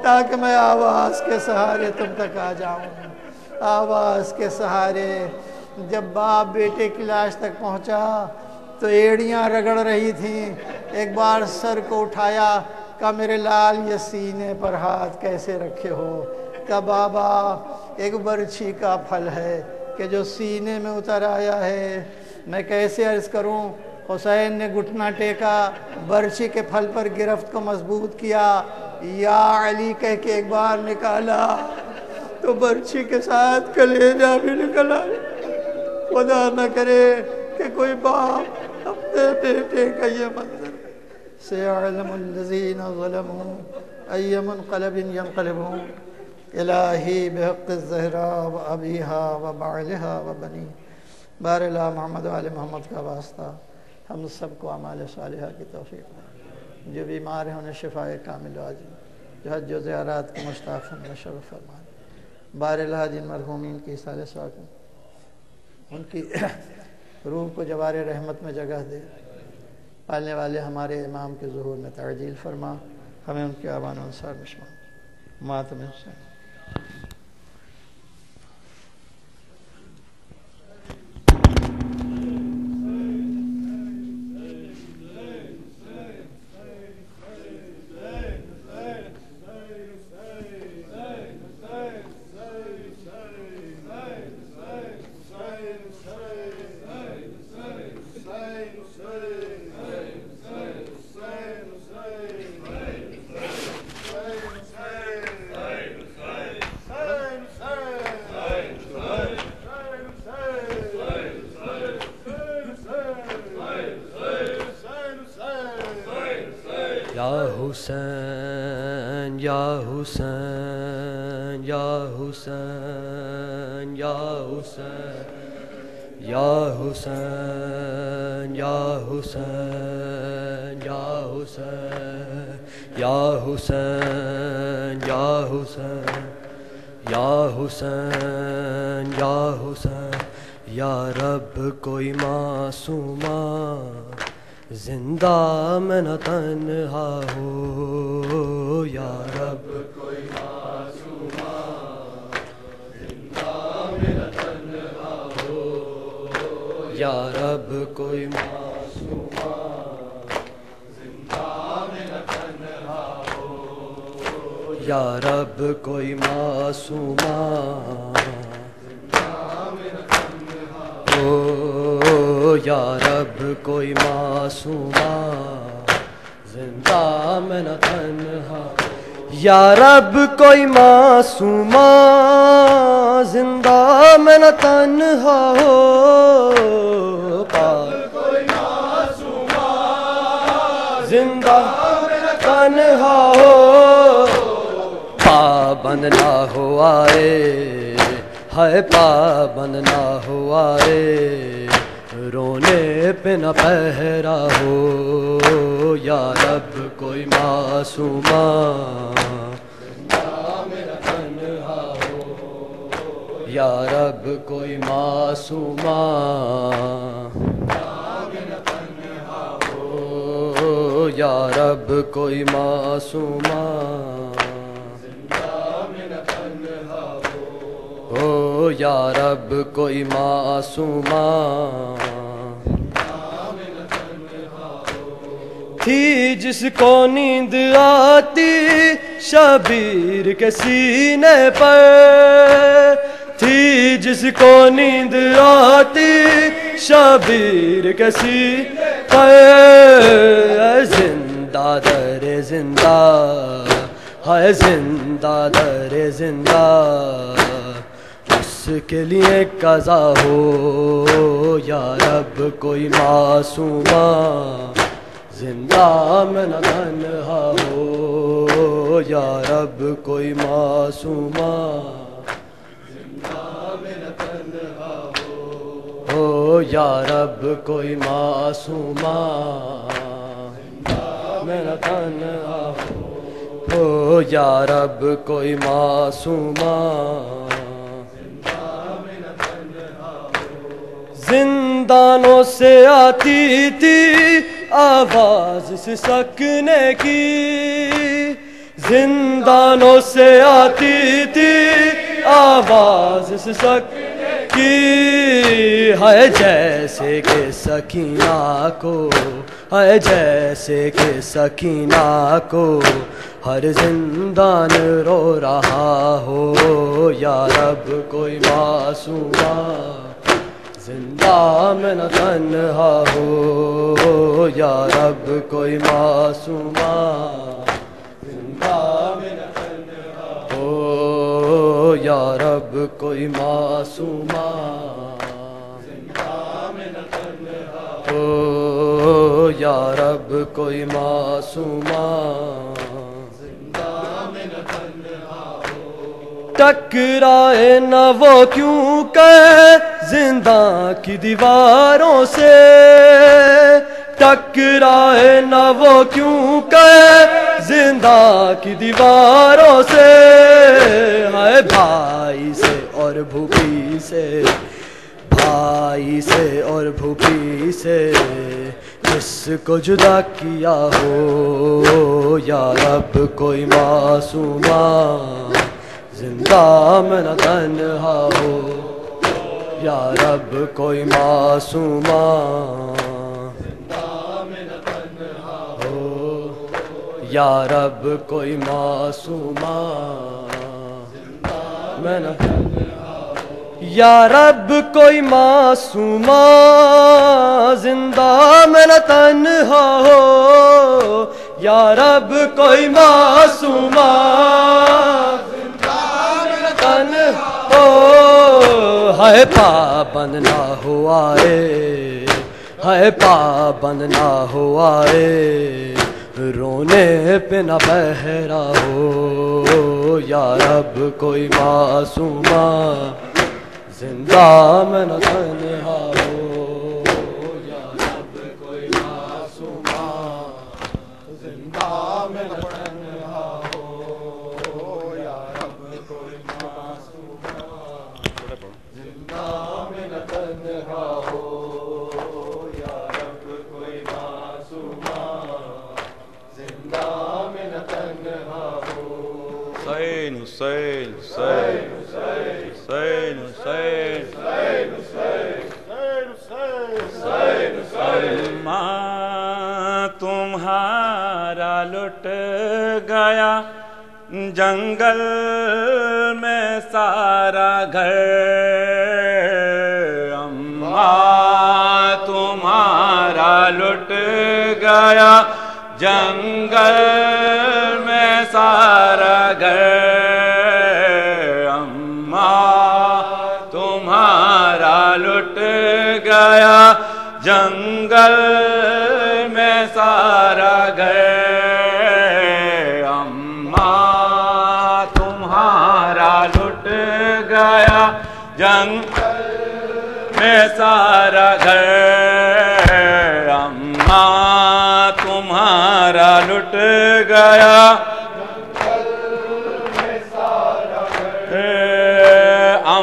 تاکہ میں آواز کے سہارے تم تک آ جاؤں۔ آواز کے سہارے جب باپ بیٹے کی لاش تک پہنچا تو ایڑیاں رگڑ رہی تھیں۔ ایک بار سر کو اٹھایا، کہا میرے لال یہ سینے پر ہاتھ کیسے رکھے ہو؟ کہا بابا ایک برچھی کا پھل ہے کہ جو سینے میں اتر آیا ہے، میں کیسے عرض کروں؟ حسین نے گھٹنا ٹیکا، برچھی کے پھل پر گرفت کو مضبوط کیا، یا علی کہہ کے ایک بار نکالا تو برچھی کے ساتھ کلیجہ بھی نکلا۔ خدا نہ کرے کہ کوئی باپ اپنے بیٹے کا یہ منظر سيعلم الذين ظلموا أي منقلب ينقلبون الہی بحق الزہراء و ابیہا و بعلہا و بنی بار اللہ محمد و آل محمد کا واسطہ ہم سب کو اعمال صالحہ کی توفیق دے، جو بیمار ہیں انہیں شفائے کامل عاجل، جو حج و زیارات کے مشتاق ہیں شرف فرمائے، بار اللہ جن مرحومین کی صالح سواکم ان کی روح کو جوار رحمت میں جگہ دے، پالنے والے ہمارے امام کے ظہور میں تعجیل فرما، ہمیں ان کے آبان و انصار میں شمار ماتم حسین۔ حسین یا حسین یا حسین یا حسین یا حسین یا حسین یا حسین یا حسین یا حسین یا حسین یا حسین یا رب کوئی معصومہ زندہ میں نہ تنہا ہو، یا رب کوئی معصومہ زندہ میں نہ تنہا ہو، یا رب کوئی معصومہ زندہ میں نہ تنہا ہو، یا رب کوئی معصومہ یا رب کوئی معصومہ زندہ میں نہ تنہا، یا رب کوئی معصومہ زندہ میں نہ تنہا ہو، کوئی معصومہ زندہ میں نہ تنہا ہو، پابند نہ ہو آئے ہے پابند نہ ہوا ہے، رونے پہ نہ پہرا ہو، یا رب کوئی معصومہ زندہ میں نہ تنہا ہو، یا رب کوئی معصومہ زندہ میں نہ تنہا ہو، یا رب کوئی معصومہ ہو، یا رب کوئی معصومہ تھی جس کو نیند آتی شبیر کے سینے پر، تھی جس کو نیند آتی شبیر کے سینے پر، زندہ در زندہ ہے زندہ در زندہ اس کے لیے قضا ہو، یا رب کوئی معصومہ زندہ میں نہ تنہا ہو، یا رب کوئی معصومہ زندہ میں نہ تنہا ہو، یا رب کوئی معصومہ زندہ میں نہ تنہا ہو، یا رب کوئی معصومہ زندانوں سے آتی تھی آواز سسکنے کی، زندانوں سے آتی تھی آواز سسکنے کی، ہے جیسے کہ سکینہ کو، ہے جیسے کہ سکینہ کو ہر زندان رو رہا ہو، یا رب کوئی معصومہ زندہ میں نہ تنہا ہو، یا رب کوئی معصومہ زندہ میں نہ تنہا ہو، یا رب کوئی معصومہ زندہ میں نہ تنہا ہو، یا رب کوئی معصومہ زندہ میں نہ تنہا ہو، ٹکرائے نہ وہ کیوں کہ زندہ کی دیواروں سے، ٹکرائے نہ وہ کیوں کہ زندہ کی دیواروں سے، ہے بھائی سے اور بھوپی سے، بھائی سے اور بھوپی سے جس کو جدا کیا ہو، یا رب کوئی معصومہ زندہ میں نہ تنہا ہو، یا رب کوئی معصومہ زندہ میں نہ تنہا ہو، یا رب کوئی معصومہ زندہ میں نہ تنہا ہو، یا رب کوئی معصومہ زندہ میں نہ تنہا ہو، یا رب کوئی معصومہ زندہ میں نہ تنہا ہو، ہے پابند نہ ہوا ہے پابند نہ ہوا ہے، رونے پہ نہ بہرا ہو یا رب کوئی معصومہ زندہ میں نہ تنہا ہو یا رب کوئی معصومہ زندہ میں نہ تنہا ہو یا رب کوئی معصومہ زندہ میں نہ تنہا ہو یا رب کوئی معصومہ زندہ میں نہ تنہا ہو حسین حسین حسین حسین حسین حسین ماں تمہارا لٹ گیا جنگل میں سارا گھر اماں تمہارا لٹ گیا جنگل میں سارا گھر اماں تمہارا لٹ گیا جنگل میں سارا گھر اماں تمہارا لٹ گیا جنگل میں سارا گھر اماں تمہارا لٹ گیا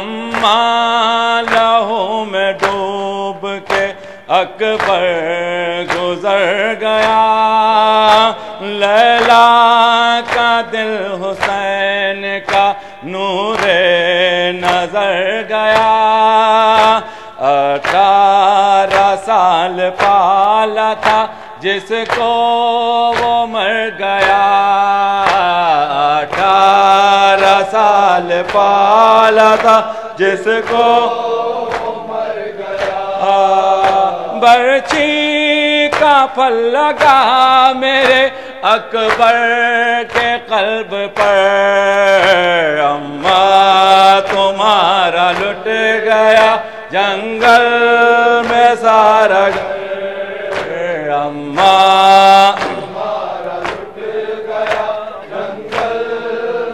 اماں لہو میں ڈوب کے اکبر گزر گیا لیلا کا دل حسین کا نور نظر گیا 18 سال پالا تھا جس کو وہ مر گیا 18 سال پالا تھا جس کو وہ مر گیا برچی کا پھل لگا میرے اکبر کے قلب پر اماں تمہارا لٹ گیا جنگل میں سارا گھر اماں تمہارا لٹ گیا جنگل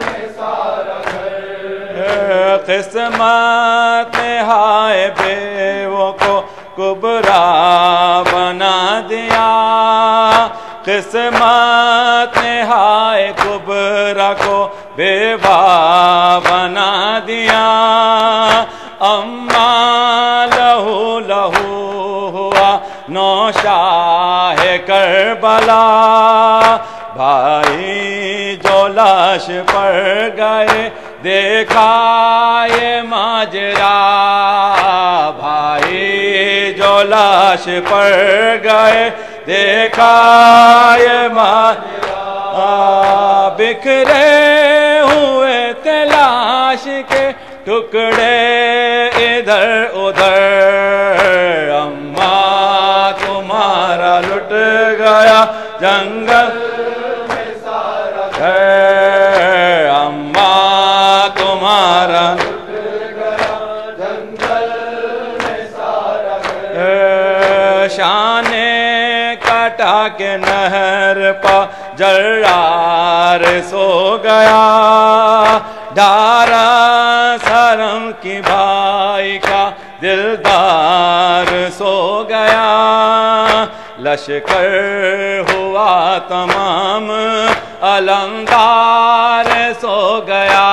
میں سارا گھر قسمت ہائے بیووں کو کبرا بنا دیا قسمت نے ہائے کبرا کو بیوہ بنا دیا اماں لہو لہو ہوا نوشاہ کربلا بھائی جو لاش پر گئے دیکھا یہ ماجرا بھائی جو لاش پر گئے دیکھا یہ ماجرا بکھرے ہوئے تھے لاش کے ٹکڑے ادھر ادھر اماں تمہارا لٹ گیا جنگل میں سارا گھر اماں تمہارا لٹ گیا جنگل میں سارا گھر شان کٹا کے نہر پا جرار سو گیا ڈارا سرم کی بھائی کا دلدار سو گیا لشکر ہوا تمام علمدار سو گیا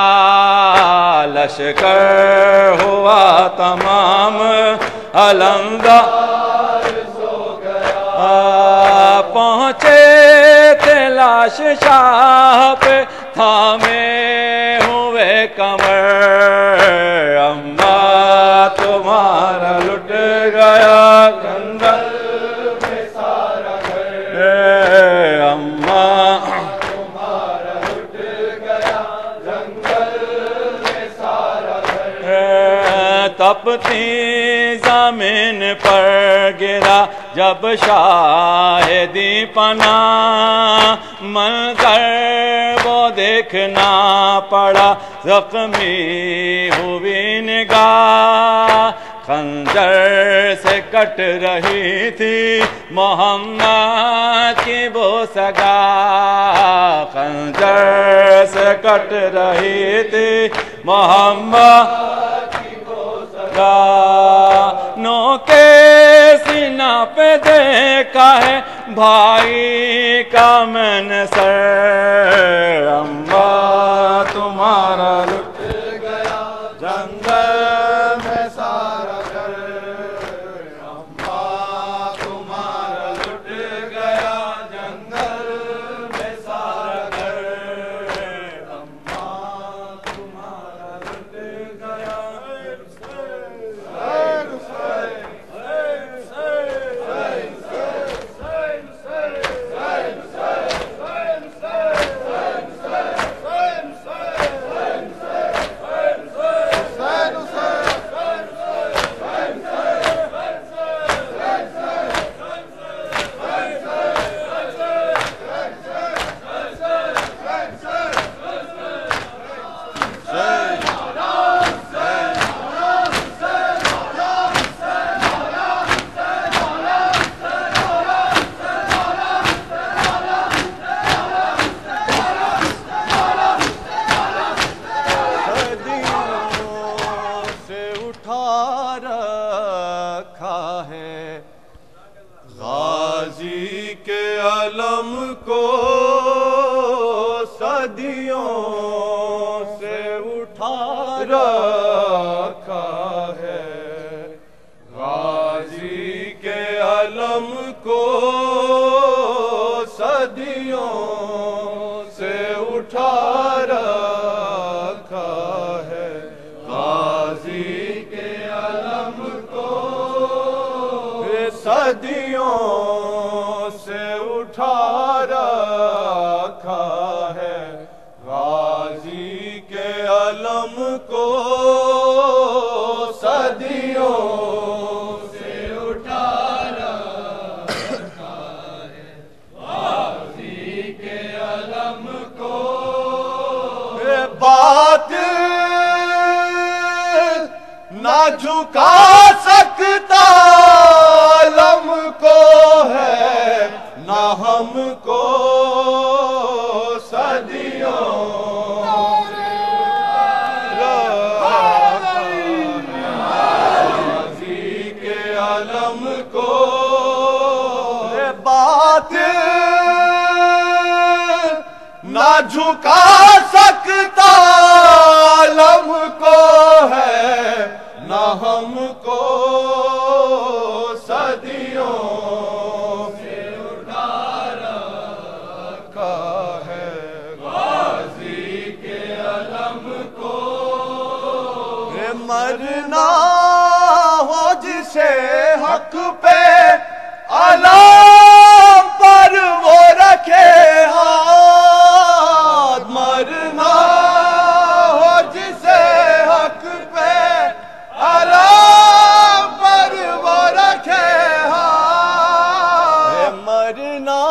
لشکر ہوا تمام علمدار سو گیا پہنچے تھے لاش شاہ پہ تھامے ہوئے کمر اماں تمہارا لٹ گیا جنگل میں سارا گھر اماں تمہارا لٹ گیا جنگل میں سارا گھر تپتی زمین پر گرا جب شاہدی پناہ منظر وہ دیکھنا پڑا زخمی ہوئی نگاہ خنجر سے کٹ رہی تھی محمد کی وہ سگا، خنجر سے کٹ رہی تھی محمد کی وہ سگا، نو کے سینہ پہ دیکھا ہے بھائی کا میں نے سر، اماں تمہارا لٹ گیا جنگل میں سارا گھر، اماں تمہارا لٹ گیا جنگل میں سارا گھر، اماں تمہارا لٹ گیا غازی کے علم کو صدیوں سے اٹھا رکھا ہے، غازی کے علم کو صدیوں سے اٹھا رکھا ہے، غازی کے علم کو صدیوں سے اٹھا رکھا ہے، غازی کے علم کو صدیوں سے اٹھا رکھا ہے، غازی کے علم کو بات نہ جھکا سکتا علم کو ہے، نہ ہم کو صدیوں غازی کے علم کو بات نہ جھکا سکتا علم کو ہے، نہ ہم کو صدیوں سے اٹھا رکھا ہے، غازی کے علم کو مرنا ہو جسے حق پہ علم پر وہ رکھے ہاتھ، مرنا ہو جسے حق پہ علم پر وہ رکھے ہاتھ، مرنا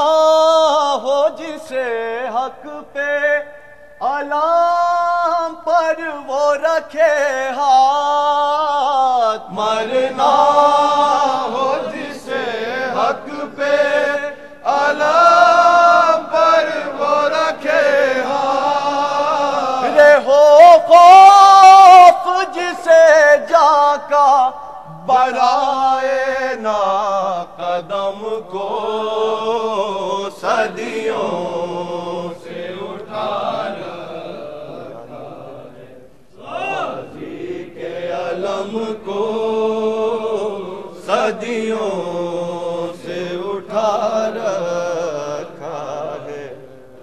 ہو جسے حق پہ علم پر وہ رکھے ہاتھ، مرنا ہو جسے حق پہ علم پر وہ رکھے ہاتھ، رے ہو خوف جسے جا کا برائے نا قدم کو صدیوں سے اٹھا رکھا ہے، غازی کے علم کو صدیوں سے اٹھا رکھا ہے،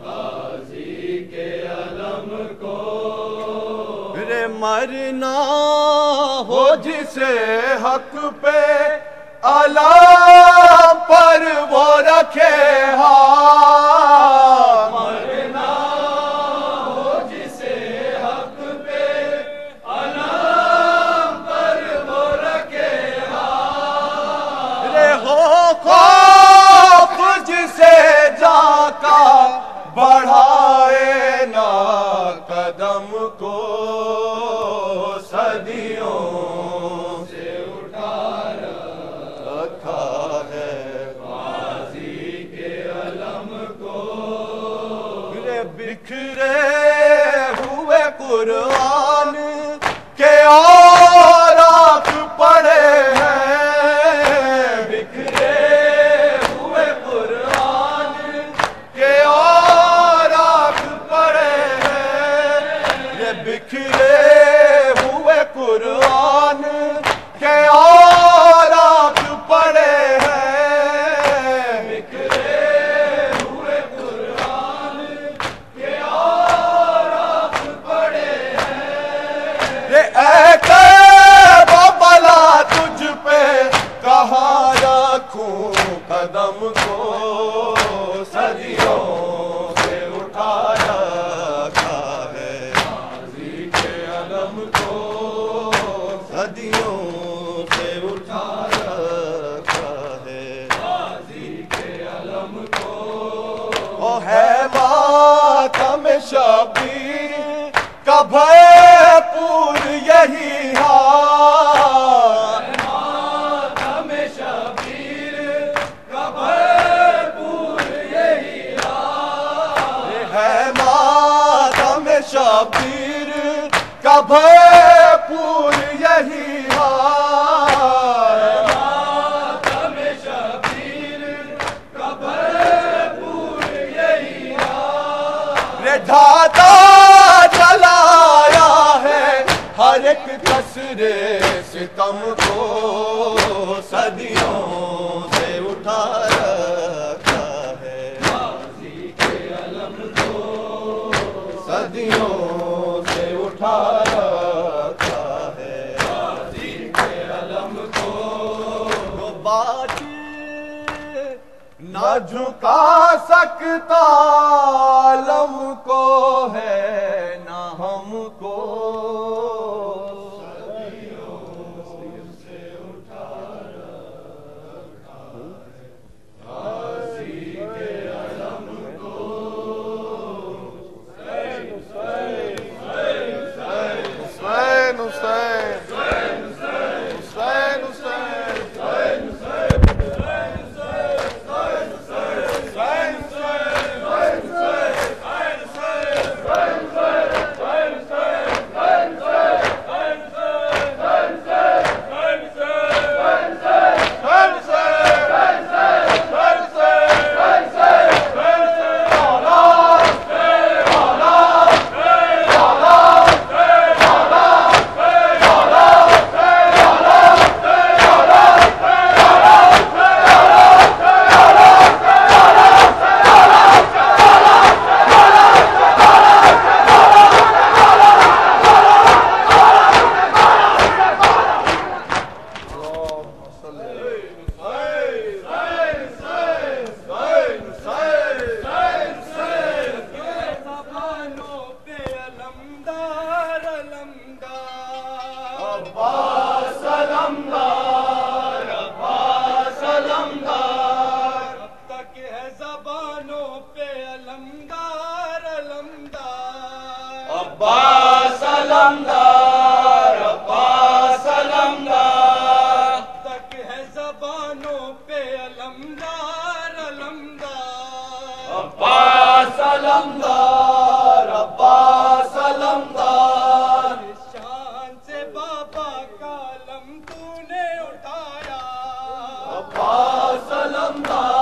غازی کے علم کو مرنا ہو جسے حق پہ علم پر وہ رکھے ہاتھ، مرنا ہو جسے حق پہ علم پر وہ رکھے ہاتھ، رے ہو خوف جسے جا کا بڑھائے نا قدم کو صدیوں سے اٹھا صدیوں سے اٹھا رکھا ہے غازی کے علم کو او ہے ماتم شبیر کا بھرپور یہی حال ماتم شبیر کا بھرپور یہی حال ہے ماتم شبیر کا بھرپور یہی حال ماتم شبیر کا بھرپور یہی حال ڈھاتا جلایا ہے ہر ایک کسرے ستم کو صدیوں سے اٹھا رکھا ہے غازی کے علم کو صدیوں سے اٹھا رکھا ہے غازی کے علم کو باطل نہ جھکا سکتا علم کو ہے نہ ہم کو صدیوں سے اٹھا رکھا ہے غازی کے علم کو حسین عباس علمدار عباس علمدار تک ہے زبانوں پہ علمدار علمدار عباس علمدار عباس علمدار شان سے بابا کا علم تو نے اٹھایا عباس علمدار